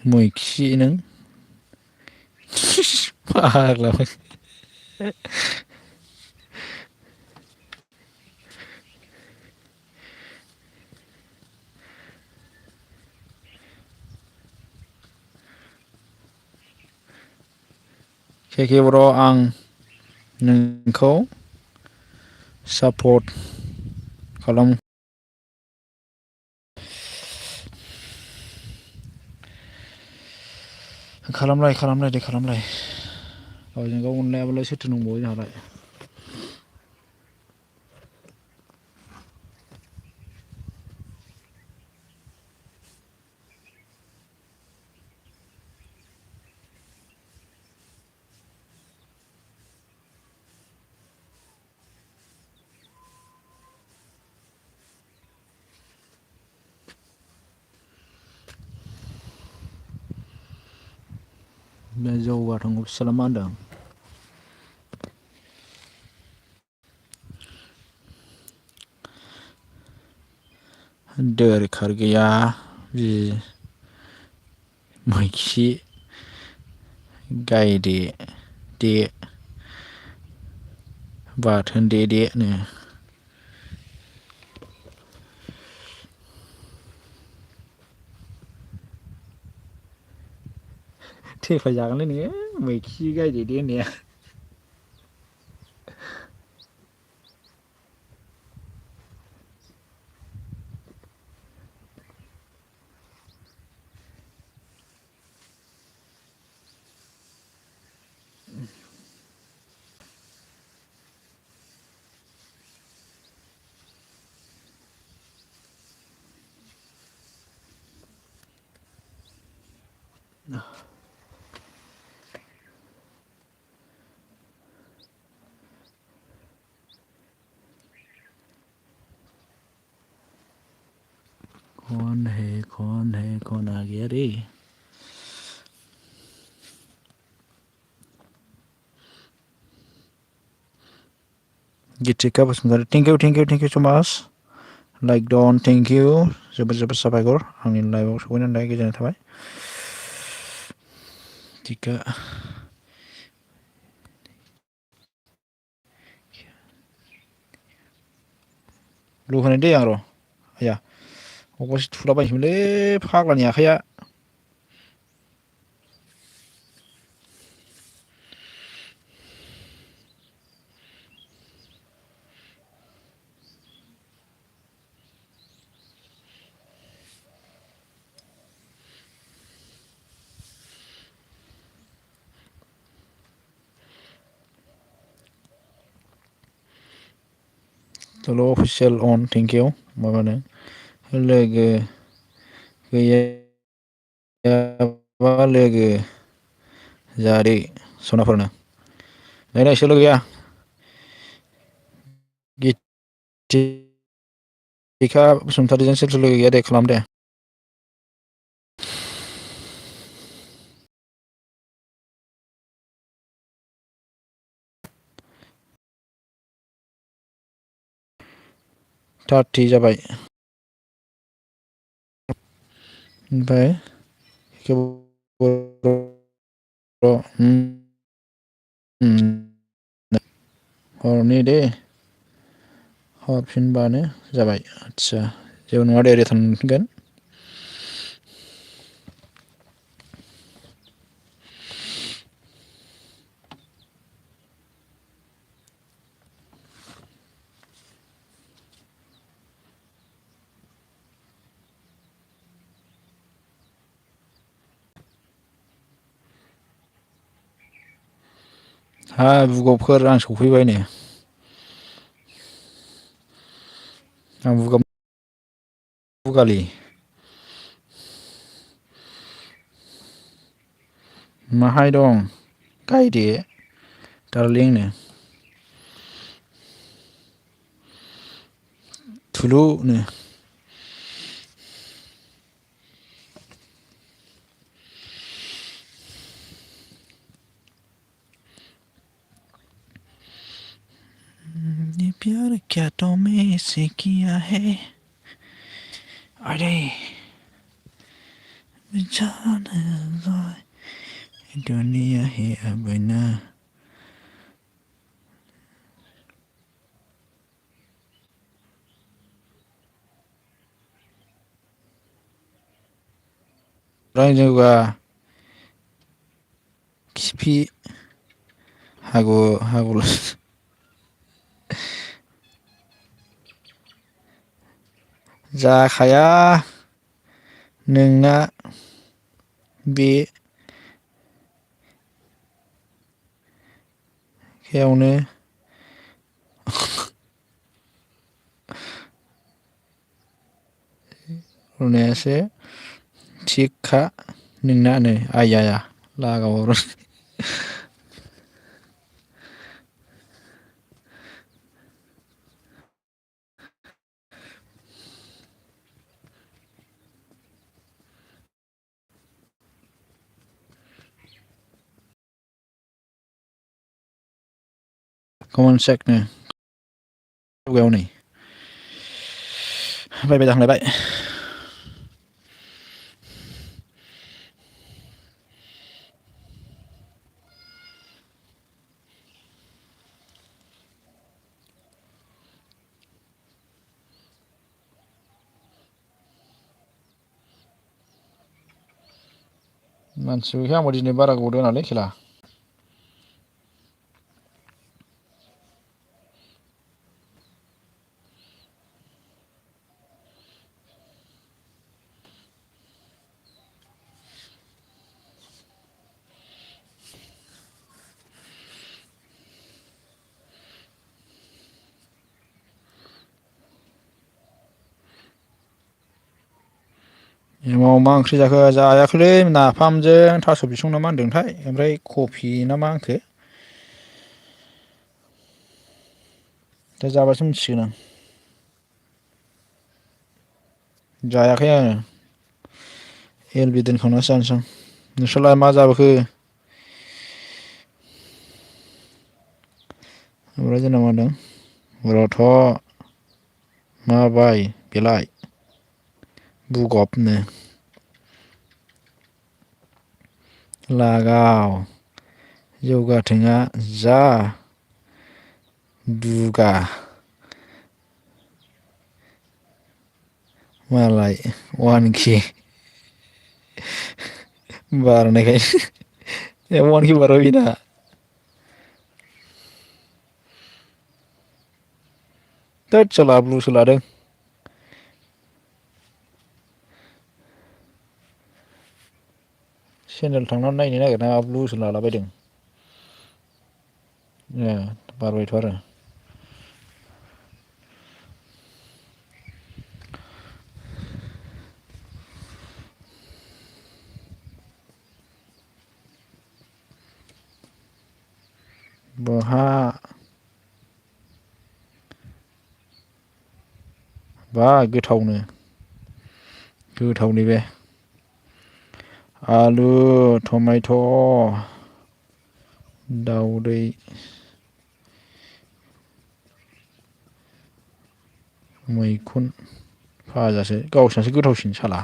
मैखि नों फाग्ला केके बर' आं नोंखौ सापर्ट खालामलाय गावजों गाव अनलायाबालाय सोरथो नंबावो जोंहालाय बे जौगाथों अफिसियेला मा होनदों दोरखार गैया मैखि गायदे दे बाथोन देनो थेफा जागोनलै नोङो मैखि गायदे दे होननाया कौन आ गया रे गितिका बसुमतारी थेंक इउ सो माच लाइक डन थेंक इउ जोबोद साबायखर आंनि लाइभआव सफैनायनि थाखाय गोजोननाय थाबाय टिका लुहोनाय दे आं र' आया अबावबासो थुलाबायनोसैमोनलै फाग्लानि आखाइया सल' अफिसियेल अन थेंकिउ माबानो लोगो गैयाबा लोगो जारि सनाफोरनो नायनाय सोलो गैया गिथिखा बसुमतारिजों सोर सोर लोगो गैया दे खालाम दे थार्टि जाबाय ओमफ्राय हरनि दे हरफिनबानो जाबाय आदसा जेबो नङा दे रिटार्न मोनफिनगोन हा बुगबफोर आं सफैबाय नै आं बुगालि माहाय दं गायदे दार्लिंनो थुलुनो ये प्यार क्या तुमने से किया है अरे जाना दुनिया है अब ना रायजोबा खिफि हागु जाखाया नोंना बे खायावनो रुनायासो थिगखा नोंना नै आइया लागाव कमन सेकनो जुगायाव नै बायबाय जाखांलायबाय मानसिबो गैया आंबो दिनै बारा गोबाव दोनालै खेला एमाव मा ओंख्रि जाखो जायाखैलै नाफामजों थास' बिसं ना मा होनदोंथाय ओमफ्राय कफि ना मा होनखो दा जाबासो मिथिसिगोन आं जायाखै आङो एल बि दोनखांनासो जानोसै आं नोंस्रालाय मा जाबोखो ओमफ्राय जोंना मा होनदों रथ' माबाय बेलाय बुगबनो लागाव जौगाथोंआ जा दुगा मालाय 1K बारनायखाय 1K बारबाय बेना थोद साला ब्लुसो लादों चेनेल थांनानै नायनो नागिरना ब्लुसो लालाबायदों बारबायथ' आरो बहा बा गोथावनि बे आलु टमेट' दाउदै मैखुन फाजासो गावसिनासो गोथावसिन साला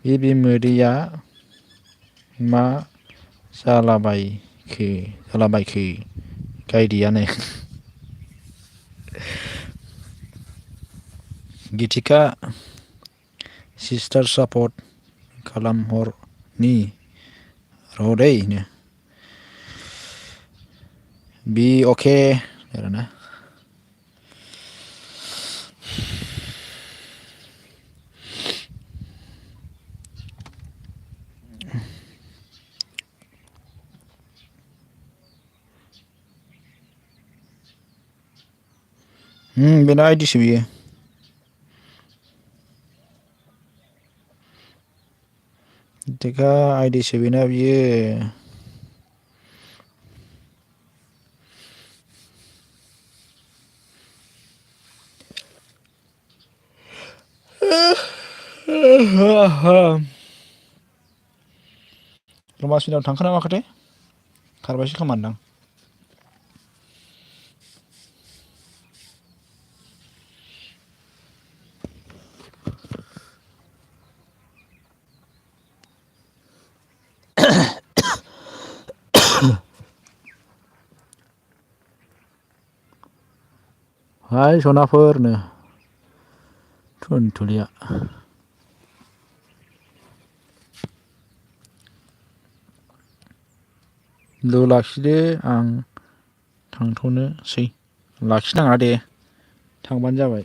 बे मोदैया मा जालाबायखो गायदैयानो गिथिखा सिस्टार सापर्ट खालामहरनि रदैनो बि अके आरोना बेना आइदिसो बियो गिथिखा आइदिसो बेना बियो रमासमिनाव थांखोना माखोथाय खारबायसो खोमादां हाय सनाफोरनो थुनथुलिया ल' लाखिदो आं थांथ'नोसै लाखिनाङा दे थांबानो जाबाय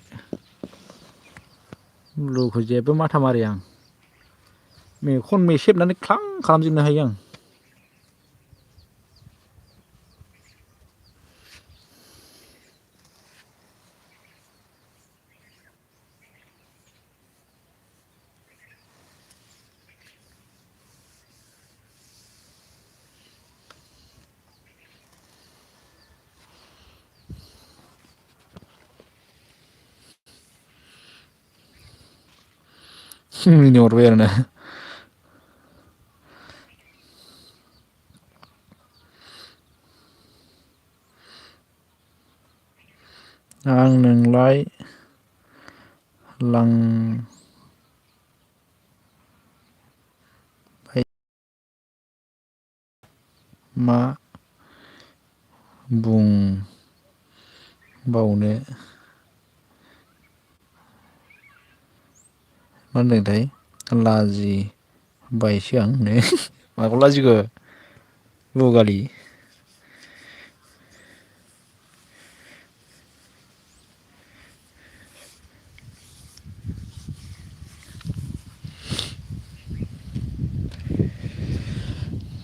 लुखौ जेबो माथा मारिया आं मेगन मेसेबनानै ख्लां खालामजोबनो हायो आं मिनि हरबाय आरोना आं नोंलाय लांबाय मा बुंबावनो मा होनदोंथाय लाजिबायसो आं माखौ लाजिखो बगालि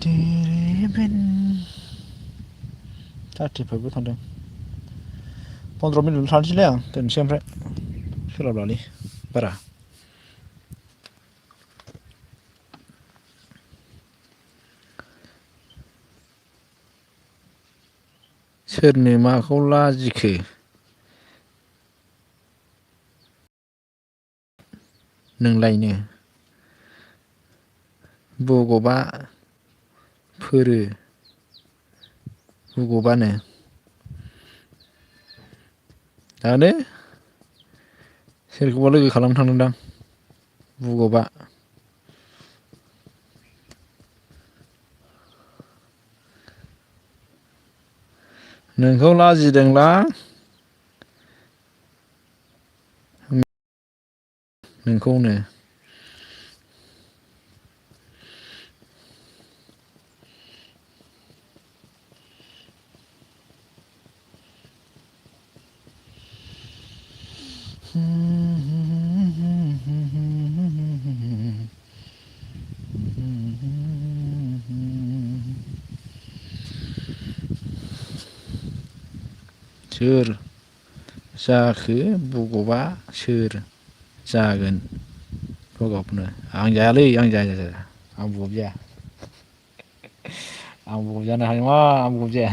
तेरे 35बो थांदों 15 मिनिटल' थानोसैलै आं दोनसै ओमफ्राय सोलाबलालै बारा सोरनो माखौ लाजिखो नोंलायनो बग'बा फोरो बग'बानो दानो सोरखौबा लोगो खालामनो थांदोंदां बग'बा नोंखौ लाजिदोंलां नोंखौनो सोर जाखो बगबा सोर जागोन बगबनो आं जायालै आं जाया आं बगब जाया आं बगब जानो हानाय नङा आं बगब जाया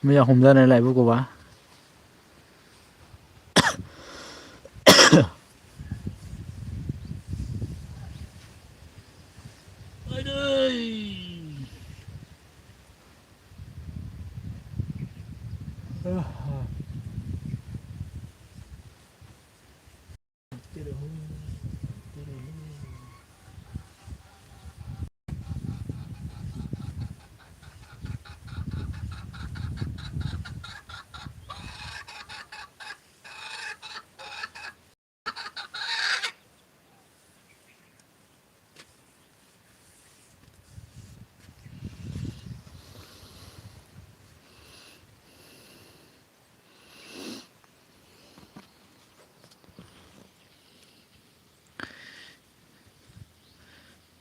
मैया हमजानायलाय बगबा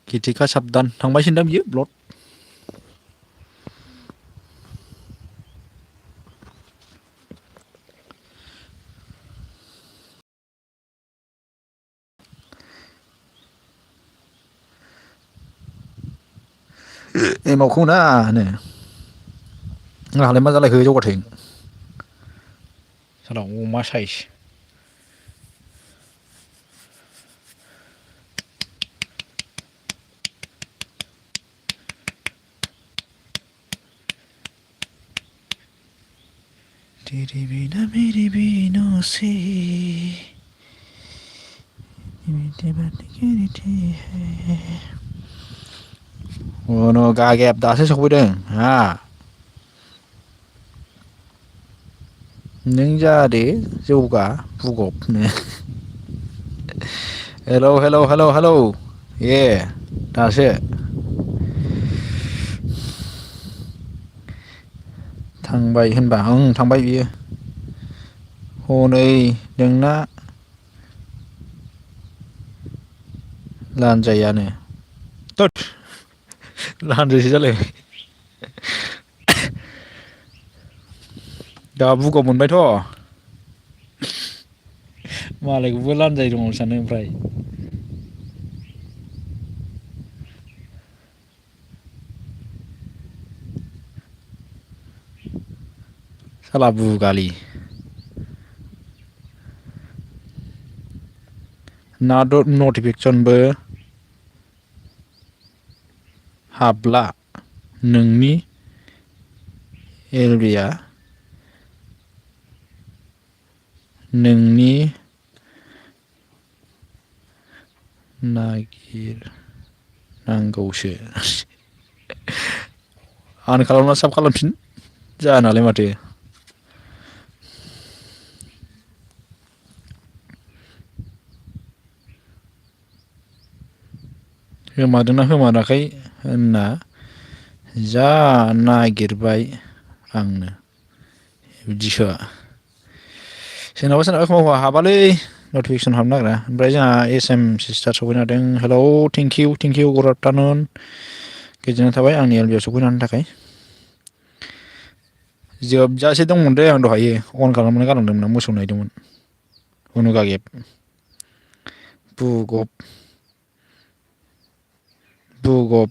गिथिखा साबदान थांबायसोदां बियो ब्लड एमावखौ ना होनो आंहालाय मा जालायखो जौगाथों साला अमा साइज तेरे बिना मेरी भी नौसे मीठी बात कहती है अन गागेब दासो सफैदों हा नों जादे जौगा बुगबनो हेलौ हेलौ हेलौ हेलौ ए दासो थांबाय होनबा ओं थांबाय बियो हनै नोंना लानजायानो थोद लानजायसो जालायबाय दा बुगाव मोनबायथ' मालायखौबो लानजाय दङ सानो ओमफ्राय साला बुगालि ना नटिफिकेसनबो हाबला नोंनि एलबिया नोंनि नागिरनांगौसो आन खालामना साब खालामफिन जाया नालाय माथो होमादोंना होमाराखै होनना जा नागिरबाय आंनो बिदिसो सोरनाबा सोरनाबा एखमबा हाबालै नटिफिकेसन हाबनो नागिरा ओमफ्राय जोंहा एम सिस्टार सफैनो हादों hello thank you good afternoon गोजोननाय थाबाय आंनि एलबिआव सफैनायनि थाखाय जोबजासे दंमोन दे आं दहायो अन खालामनानै गालांदोंमोन आं मोसौ नायदोंमोन हुनुगागेब बुगब बुगब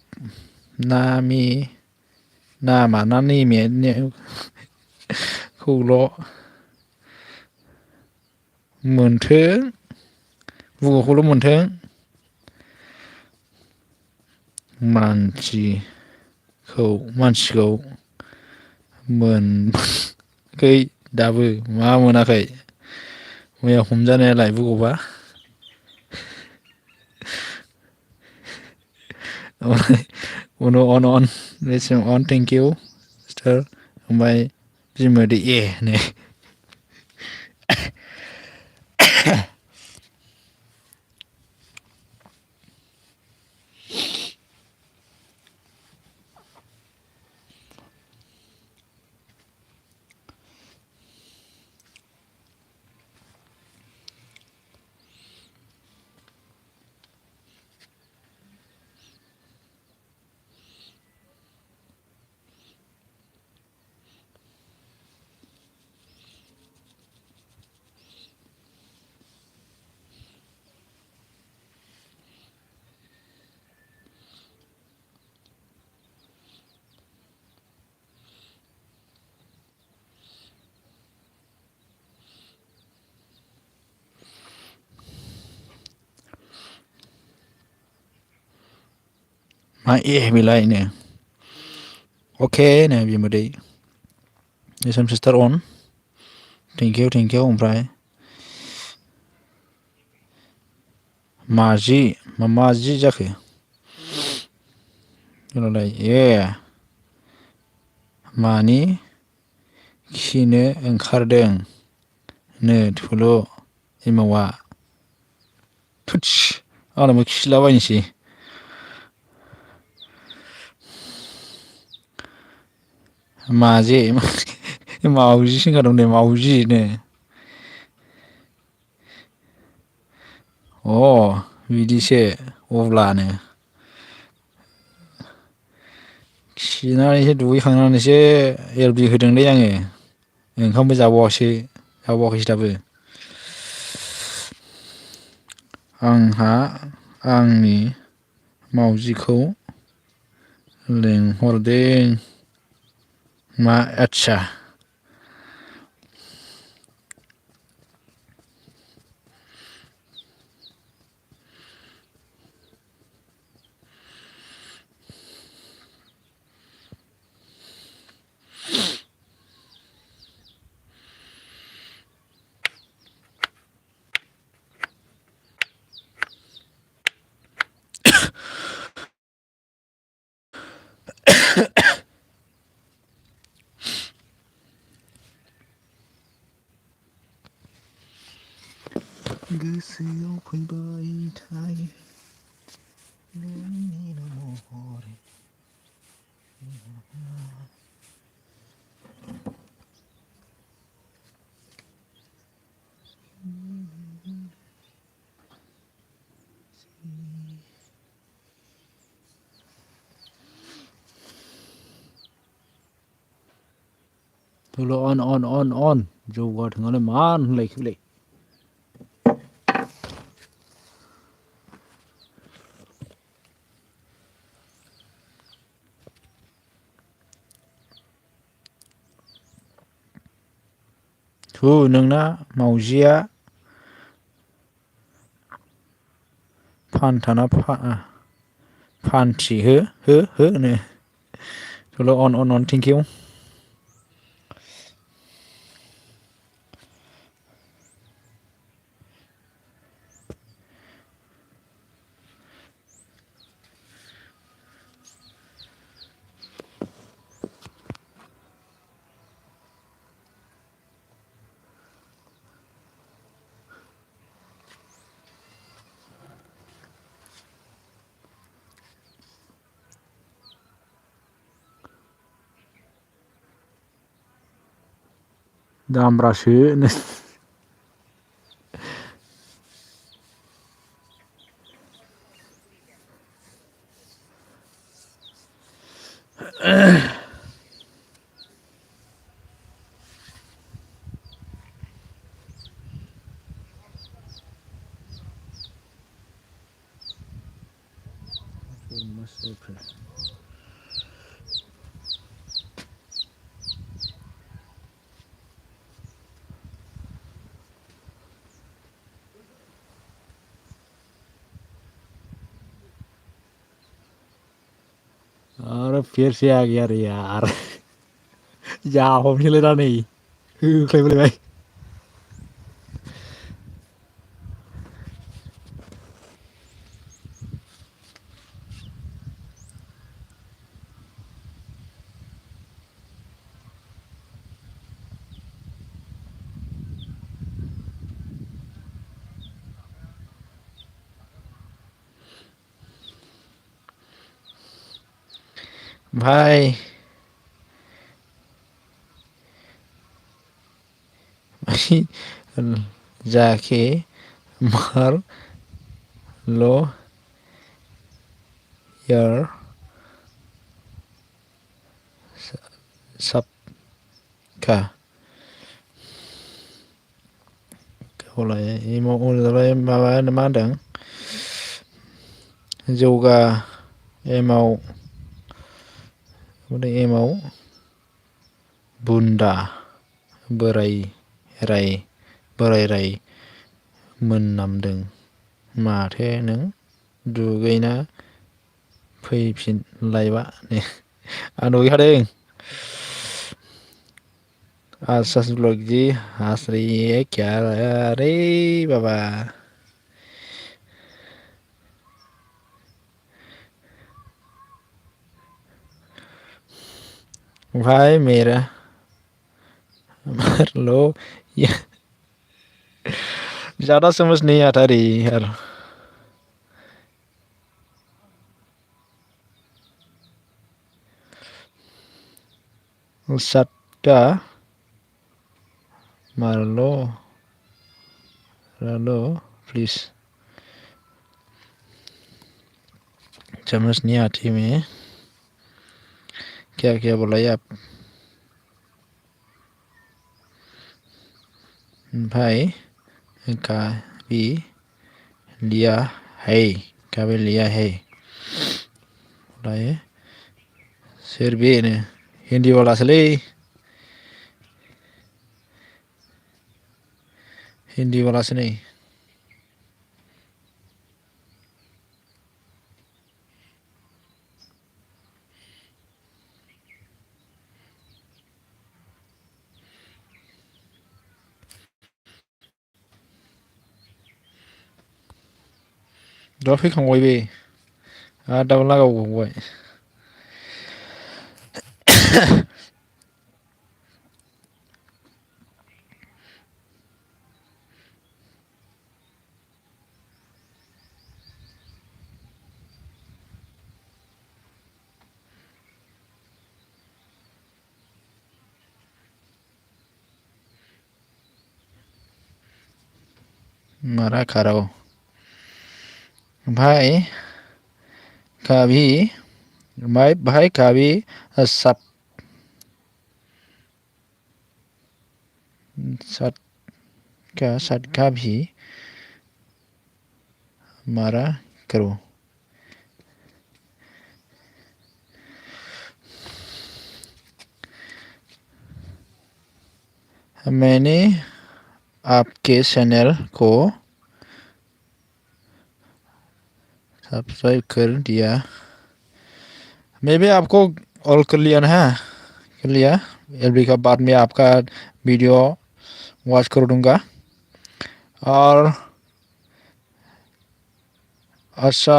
नामि नामा ना नेमे खौल' मोनथों बुगबखौल' मोनथों मानसिखौ मोनाखै दाबो मा मोनाखै मैया हमजानायालाय बुगबा उनाव on बे समाव on thank you sister ओमफ्राय बिमादै ने मा बेलाय नो अके नो बिमादै निसिम sister on thank you ओमफ्राय माजि जाखो उनावलाय मानि खिनो ओंखारदों नो थुल' एमावा थुदस आंनाबो खिलाबायनोसै माजे मावजिसो ओंखारदों नै मावजिनो बिदिसो अब्लानो खिनानैसो दुगैखांनानैसो एलबि होदोंलै आङो ओंखामबो जाबावाखैसो दाबो आंहा आंनि मावजिखौ लेंहरदों मा आदसा गोसोआव फैबाय थायो नोंनिनो महर थुल' on जौगाथोंआलाय मान होनलायखोलै नोंना मावजिया फान्थाना फान्थि हो नो थुल' on thank you दामब्रासो अरे फिर से आ गया रे यार जा हमसैलाय दा नै होख्लायबोलायबाय भाई जाके मार लो यार सबका गलाय उनावलाय माबा मा होनदों जौगा एमाव बुन्दा बोराय राय मोनामदों माथो नों दुगैना फैफिनलायबा आं दुगैखादों आसपास ब्लॉग जी हंस रही है क्या अरे बाबा भाई मेरा मार लो या ज़्यादा समझ नहीं आता रे यार सट्टा मार लो प्लीज समझ नहीं आती मैं क्या क्या बोला आप भाई का भी लिया है का भी लिया है बोला है सिर भी ने हिंदी वाला सले हिंदी वाला से नहीं दा फैखांबाय बे आरो दाबो लागावबावबाय मारा खाराव भाई कभी सब सट का भी मारा करो मैंने आपके चैनल को सब्सक्राइब कर दिया मैं भी आपको ऑल कर लिया ना कर लिया एलबी का बाद में आपका वीडियो वॉच कर दूंगा और अच्छा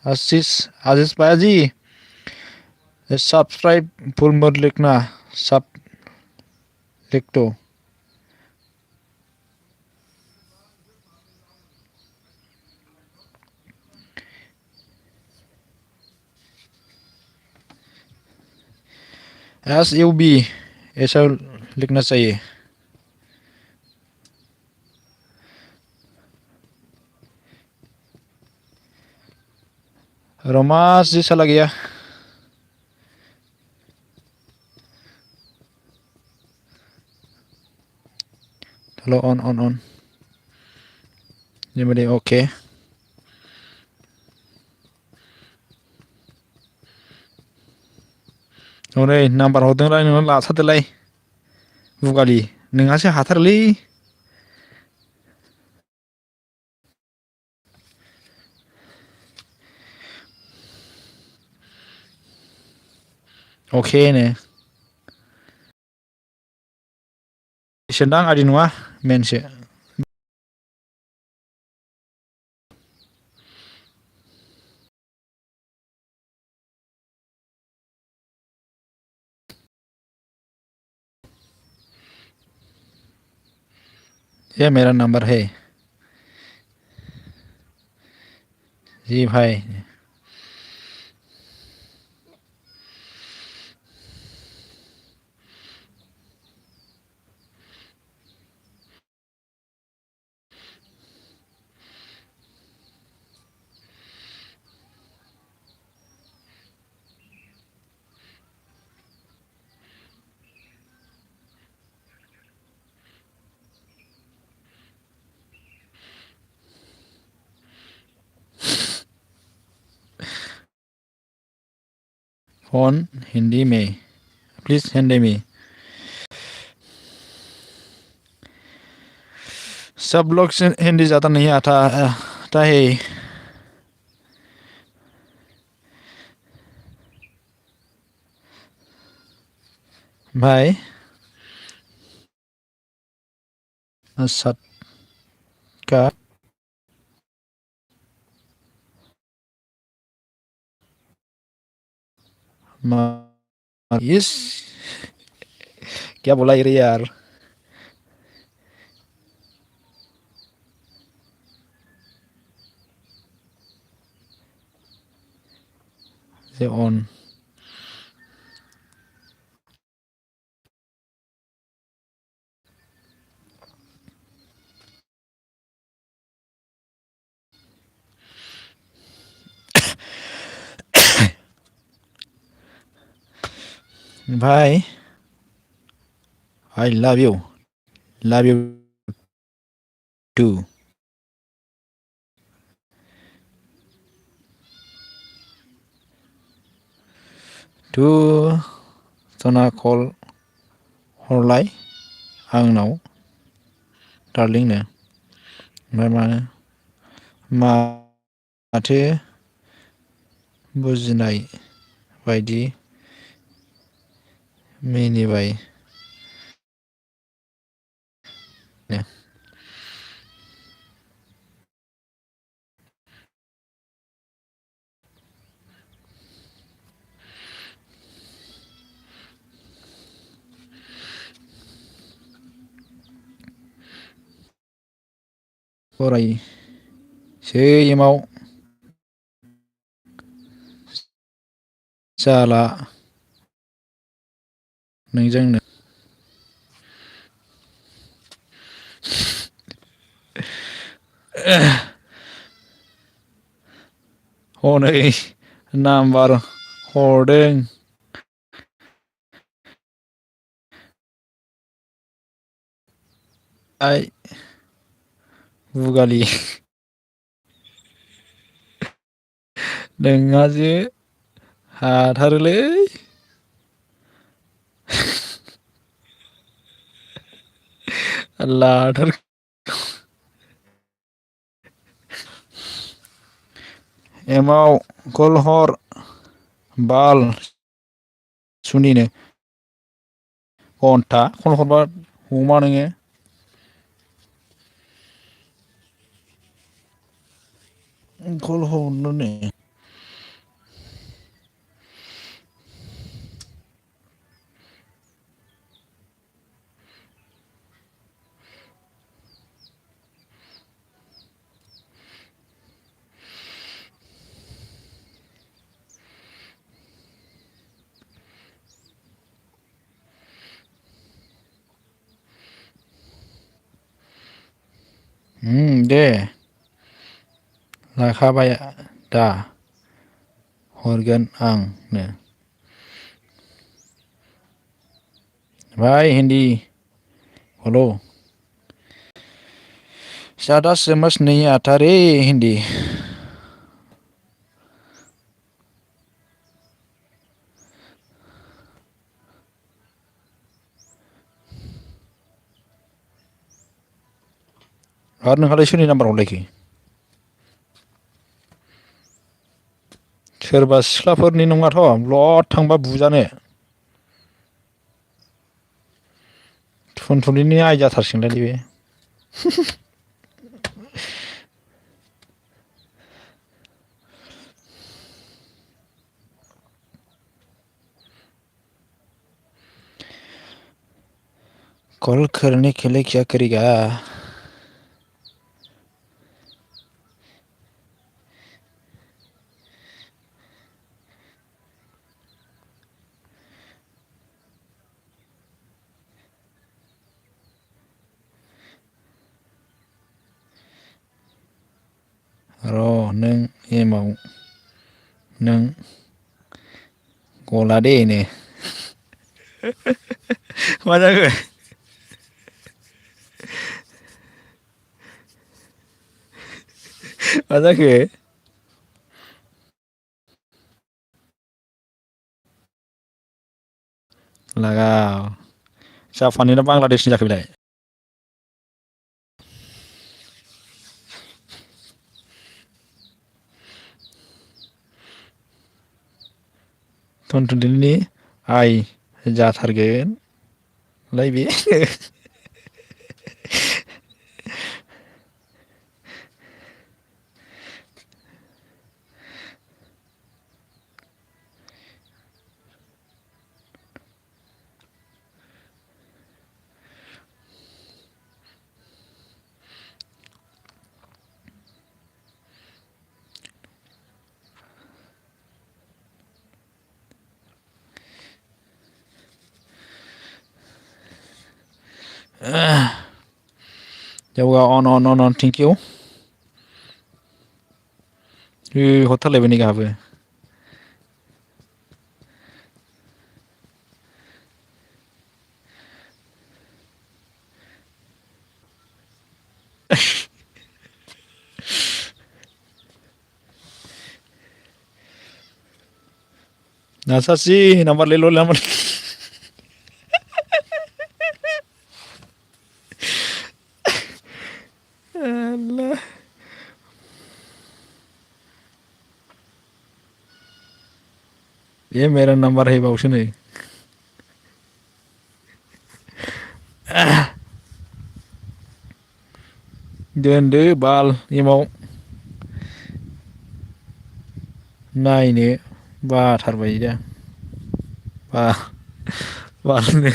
आशीष भाई जी सब्सक्राइब फुल मत लिखना सब लिख दो SUB ऐसा लिखना चाहिए रोमांस जी चला गया हेलो ऑन ये मेरे ओके हनै नाम्बार हरदोंलाय नोंनाव लाथारदोलाय बुगालि नोंहासो हाथारलै अके नो इसोरदां आदि नङा मेनसो ये मेरा नंबर है जी भाई फोन हिंदी में प्लीज हिंदी में सब लोग से हिंदी ज़्यादा नहीं आता है भाई असद का इस क्या बोला ये यार से on Bhai I love you too to सना कल हरलाय आंनाव डार्लिंनो ओमफ्राय माथो बुजिनाय बायदि मिनिबाय फरायसै एमाव जाला नोंजोंनो हनै नाम्बार हरदों आइ बुगालि नोंहासो हाथारोलै लाथार एमाव कल हर बाल सुनिनो घन्टा कल हरबा हमा नोङो कल हरनोनो दे लाखाबाय दा हरगोन आंनो भाई हिंदी बोलो ज़्यादा समझ नहीं आता रे हिंदी आरो नोंहालाय सोरनि नाम्बार हरलायखो सोरबा सिख्लाफोरनि नङाथ' ब्लद थांबा बुजानो थुनथुनिनि आइ जाथारसिगोनलै बे कॉल करने के लिए क्या करेगा र' नों एमाव नों गला दे नो मा जाखो मा जाखो लागाव जापाननि ना बांलादेशनि जाखो बेलाय टुनटुननि आइ जाथारगोन लाय बे जौगा अन थेंक इउ हरथारलायबाय नै गाहाबो नासासि नाम्बार लेल' नाम्बार ये मेरा नंबर है बावसो नै दोनदो बाल एमाव नायनो बाथारबाय दा बालनो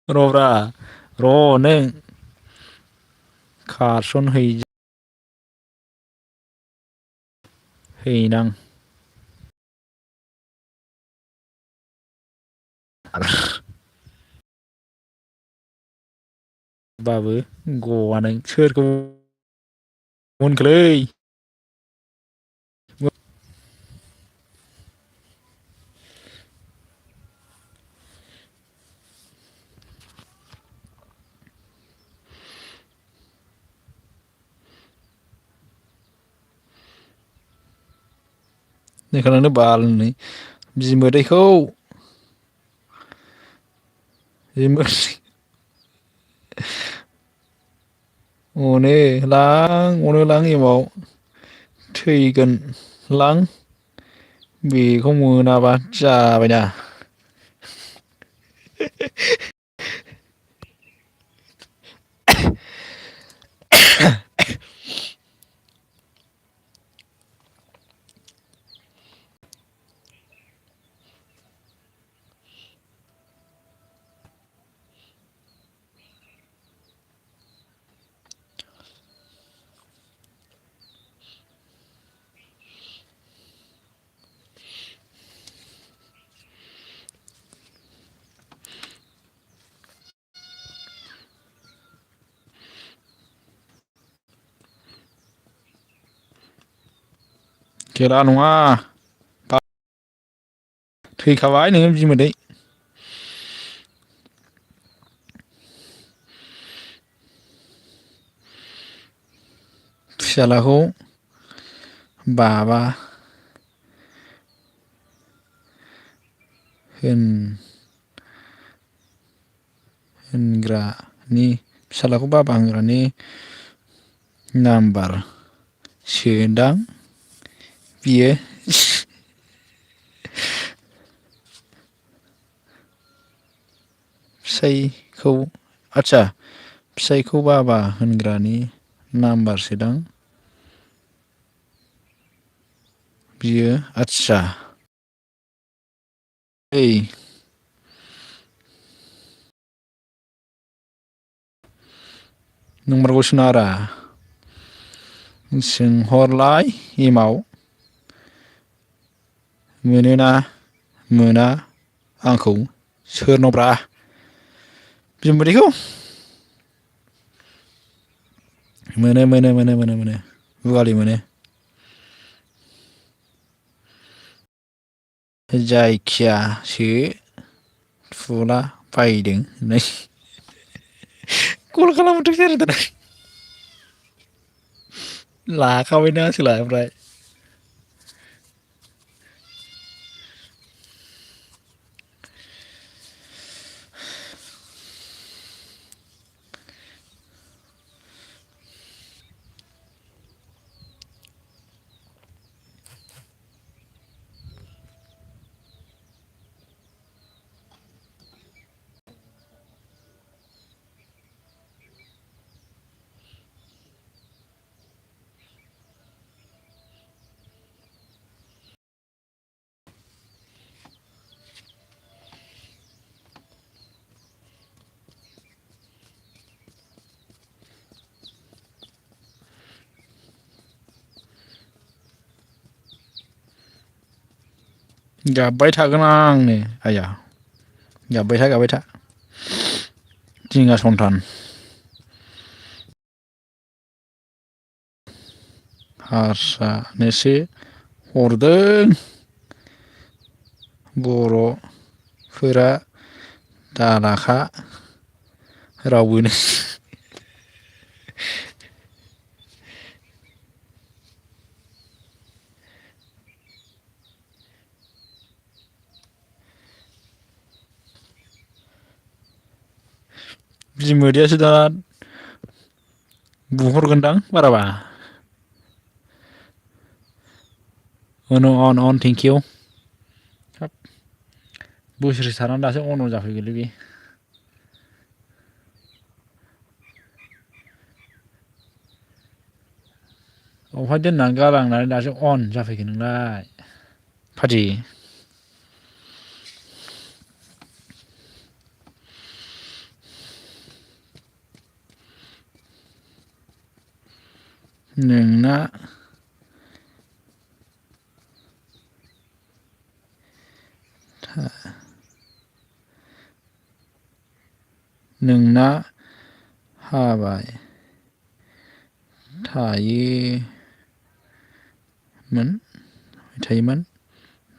रब्रा र' नों खारसन हैनां बाबो गवा नों सोरखौ मोनखोलै नोंखौनो बाल नै बिमोदैखौ अनो लां एमाव थैगोन लां बेखौ मोनाबा जाबायना खेला नङा थैखाबाय नोङो बिमोदै फिसालाखौ बाबा होनग्रानि फिसालाखौ बाबा होनग्रानि नाम्बार सोदां बियो फिसाइखौ बाबा होनग्रानि नाम्बार सोदां बियो आदसा ओइ नंमारगौ सोनारा सोंहरलाय एमाव मोनोना मोना आंखौ सोरनावब्रा बिमोदैखौ मोनो बुगालि मोनो जायखियासो थुला बायदों नै कल खालामहरथोंसै आरो दाना लाखाबायना आसोला ओमफ्राय गाबबाय थागोन आंनो आया गाबबाय था जिंगा सन्थान हारसानोसो हरदों बर'फोरा दालाखा रावबोनो बिमोदैयासो दा बुहरगोनदां बाराबा अन थेंक इउ हाब बोसोरसे थानानै दासो अन जाफैगोनलै बे अहाय दोननानै गालांनानै दासो अन जाफैगोन नोंलाय फादि नोंना नोंना हाबाय थायोमोन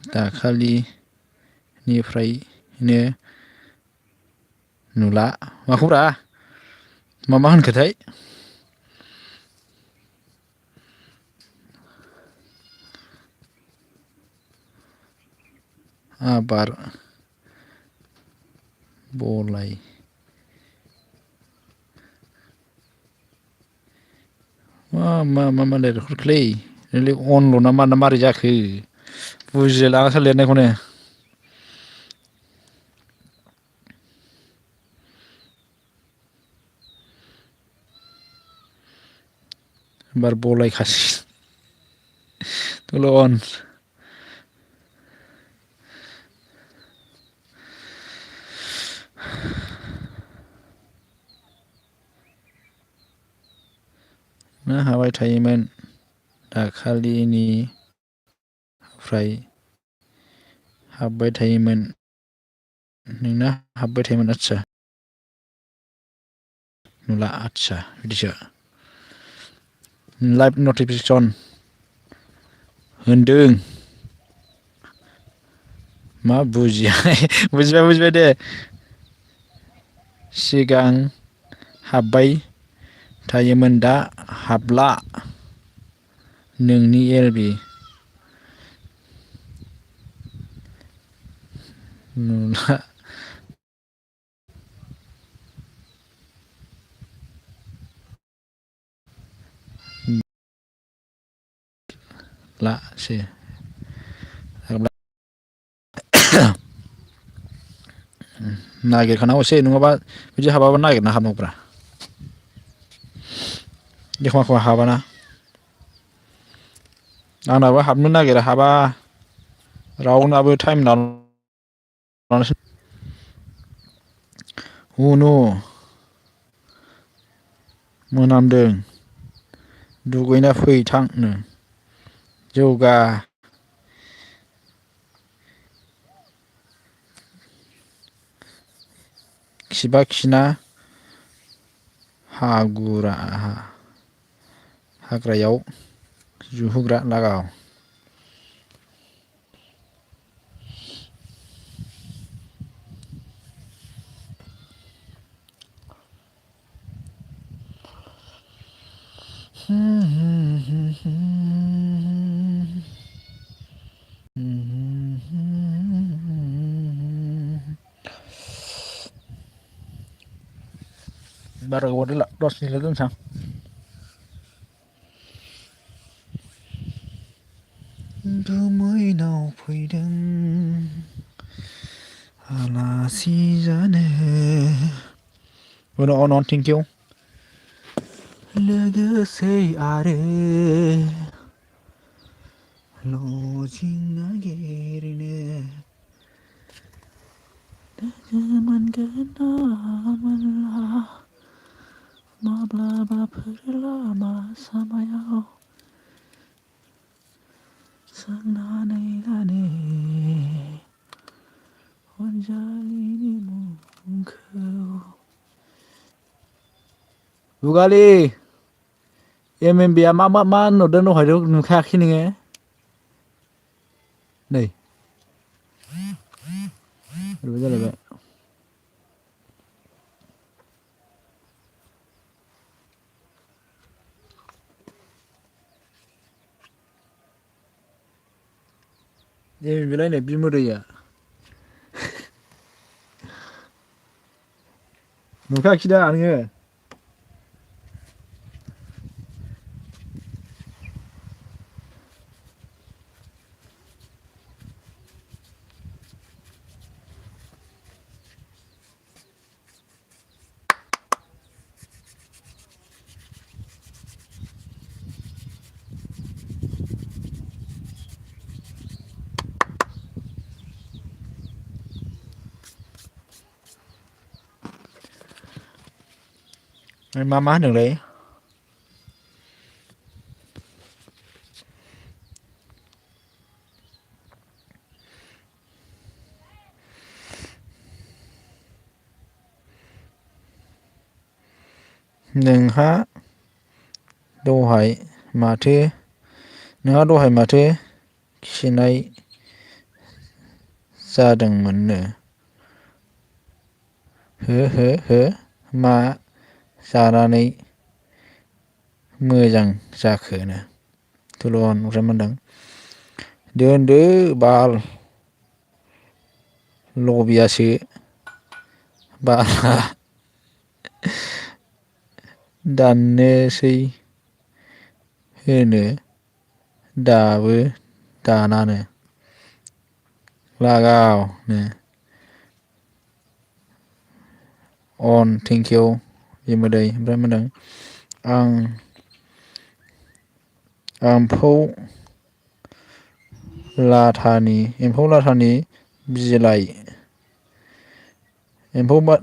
दाखालिनिफ्रायनो नुला माखौब्रा मा होनखोथाय आबार बलाय मा लिरहरखोलै नोंलाय अनल' ना मारै जाखो बुजिलाय लाङासो लिरनायखौनो एबार बलायखासै अन ना हाबाय थायोमोन दाखालिनिफ्राय हाबबाय थायोमोन नोंना हाबबाय थायोमोन आदसा नुला आदसा बिदिसो लाइभ नटिफिकेसन होनदों मा बुजिया बुजिबाय दे सिगां हाबबाय थायोमोन दा हाबला नोंनि एलबि नुला लासो नागिरखानांगौसै नङाबा बिदि हाबाबा नागिरना हाबनांगौब्रा एखमबा हाबाना आंनाबो हाबनो नागिरा हाबा रावनाबो टाइम लानानैसो हनु मोनामदों दुगैना फै थांनो जौगा खिबा खिना हाग्रायाव जुहुग्रा लागाव बारा गोबाव दोनला 10 मिनिटल' दोनसां दोमैनाव फैदों आलासि जानो अन थेंक इउ लोगोसे आरो लजिं नागिरनो लोगो मोनगोन ना मोनला माब्लाबाफोर लामा सामायाव सोंनानै लानो दुगालि MMBआ मा नुदों दहायथ' नुखायाखै नोङो नै ओरैबो जालायबाय MMB लायनो बिमोदैया नुखायाखै दा नोङो मा होनदोंलाय नोंहा दहाय माथो खिनाय जादोंमोननो हो मा जानानै मोजां जाखोनो थुलुन ओमफ्राय मा होनदों दोनदो बाल लबियासो बाला दाननोसै होनो दाबो दानानो लागावनो अन थेंकिउ बिमोदै ओमफ्राय मा होनदों एम्फौ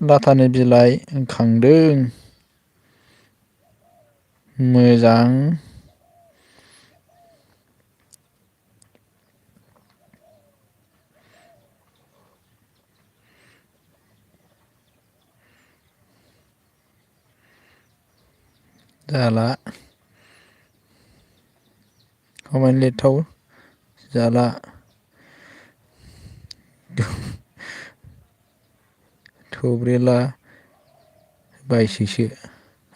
लाथानि बिलाइ खांदों मोजां जाला कमेन्ट लिरथाव जाला थब्रेला बायसैसो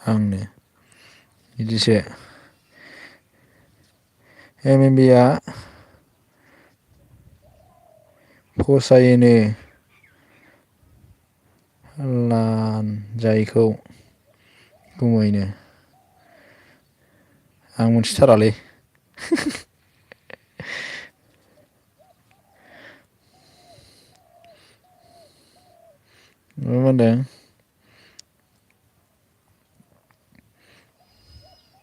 आंनो बिदिसो MMBआ फसायोनो लानजायखौ गुमैनो आं मिथिथारालै मा होनदों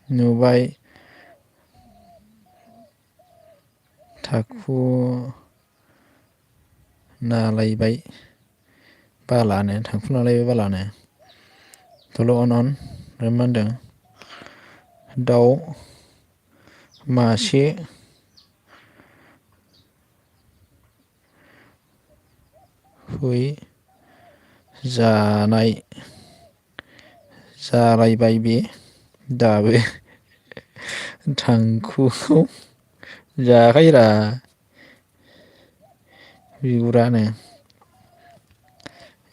नुबाय थाखु नालायबाय बालानो थल' अन ओमफ्राय मा होनदों दाउ मासे फै जानाय जालायबाय बे दाबो थांखुखौ जायाखायोरा बिगुरानो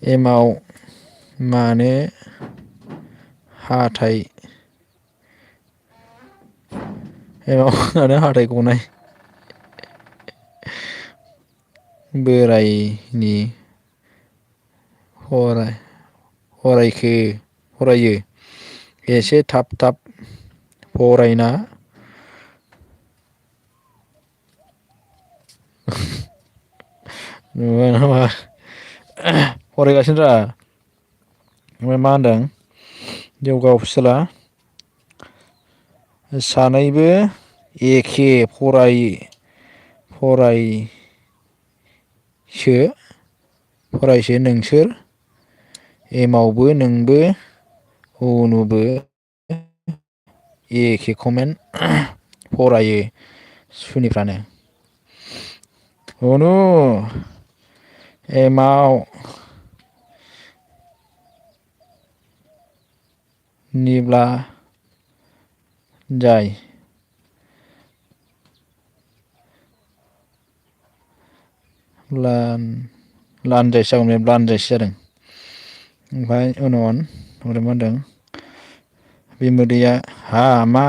एमाव मानो हाथाय गनाय बोरायनि फरायो एसे थाब फरायना नुबाय नामा फरायगासिनो रा ओमफ्राय मा होनदों जौगाव फिसाला सानैबो एखे फरायसो नोंसोर एमावबो नोंबो अनुबो एखे कमेन्ट फरायो सुनिफ्रानो अनु एमाव निब्ला जाय लानजायसो जागौमोन बे लानजायसो जादों ओमफ्राय उनाव मा होनदों बिमोदैया हा मा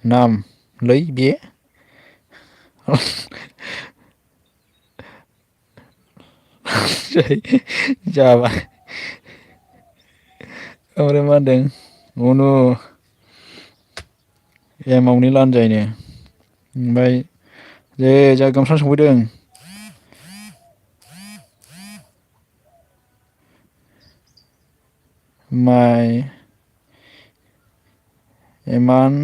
नामलै बे जाबाय ओमफ्राय मा होनदों उनु एमावनि लानजायनो ओमफ्राय दे जा गामसा सफैदों माइ एमान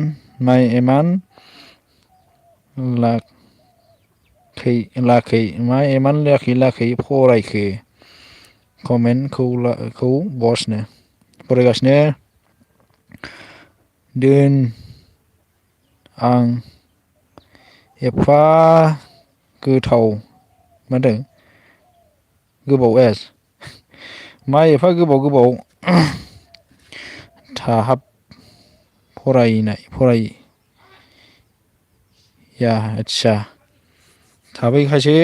लाखै मा एमान लाखै फरायखो कमेन्टखौ बसनो फरायगासिनो दोन आं एफा गोथाव मा होनदों गोबाव मा एफा गोबाव थाहाब फराया आदसा थाबैखायसो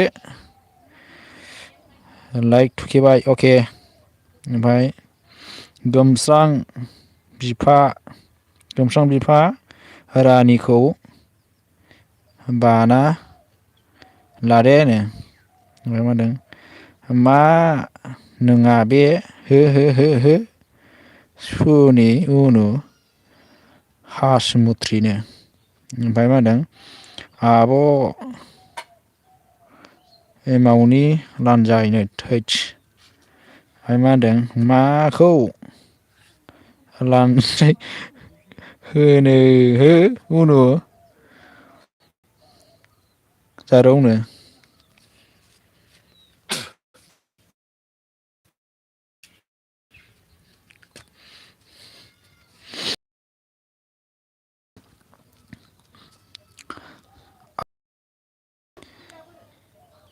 लाइक थुखेबाय अके ओमफ्राय गोमस्रां बिफा रानिखौ बाना लादेनो ओमफ्राय मा होनदों मा नोङा बे हो सुनि उनु हासुमुथ्रिनो ओमफ्राय मा होनदों आब' एमावनि लानजायनो थैस ओमफ्राय मा होनदों माखौ लानजाय होनो हो उनु जारौनो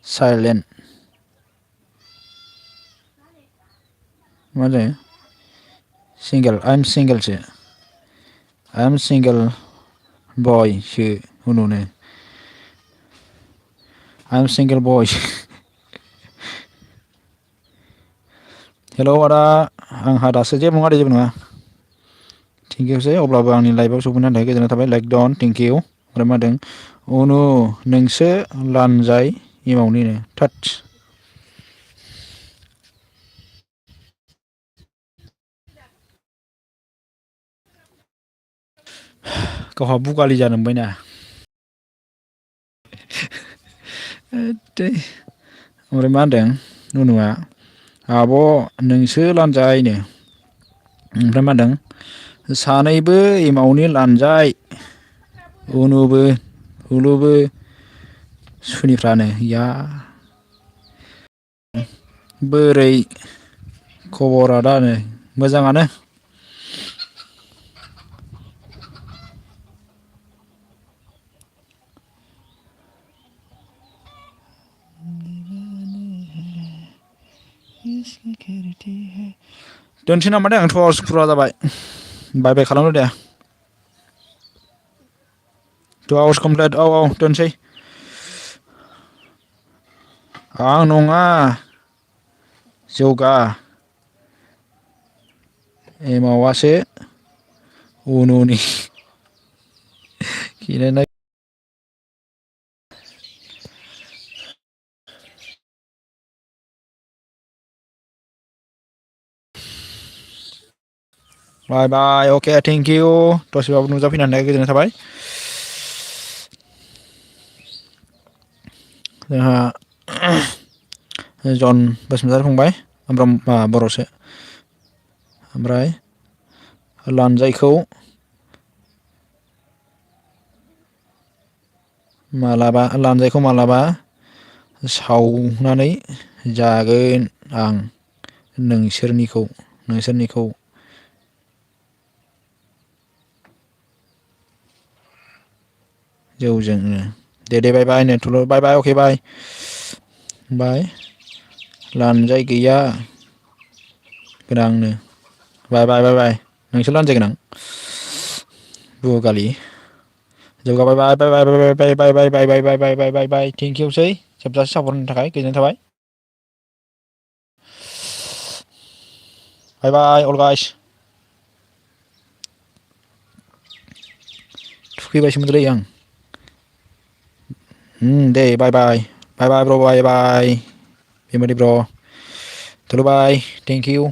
साइलेन्ट मा जायो सिंगेल आइ एम सिंगेल बयसो उनुनो आइ एम सिंगेल बय हेलौ आदा आंहा दासो जेबो नङा थेंकिउसै अब्लाबो आंनि लाइफआव सफैनायनि थाखाय गोजोननाय थाबाय लाइक डन थेंकिउ ओमफ्राय मा होनदों उनु नोंसो लानजाय एमावनिनो थोदस गावहा बुगालि जानो मोनबायना ओमफ्राय मा होनदों उनुआ आब' नोंसो लानजायनो ओमफ्राय मा होनदों सानैबो एमावनि लानजाय उनुबो सुनिफ्रानो या बोरै खबर आदानो मोजाङानो दोनसै नामा दे आं टर्स फुरा जाबाय बाय बाय खालामदो दे 2 hours कमप्लिट औ दोनसै आं नङा जौगा एमावासो उनुनि गेलेनाय बाय बाय अके थेंकिउ दसेबाबो नुजाफैनानै गोजोननाय थाबाय जोंहा जन बसुमतारी फंबाय ओमफ्राय बर'सो ओमफ्राय लानजायखौ मालाबा सावनानै जागोन आं नोंसोरनिखौ जौजोंनो दे बाय बाय होनथ'ल' बाय बाय अके बाय लानजाय गैया गोनांनो बाय बाय बाय बाय नोंसोर लानजाय गोनां बुगालि जौगाबाय बाय बाय बाय बाय बाय बाय बाय बाय बाय बाय बाय बाय बाय थेंक इउसै जोबजासे सापर्ट होनो थाखाय गोजोननाय थाबाय बाय बाय अल गाइस थुखैबायसोमोनलै आं दे बाय बाय बाय बाय ब्र बाय बाय फेमिलि ब्र थुलु बाय थेंक इउ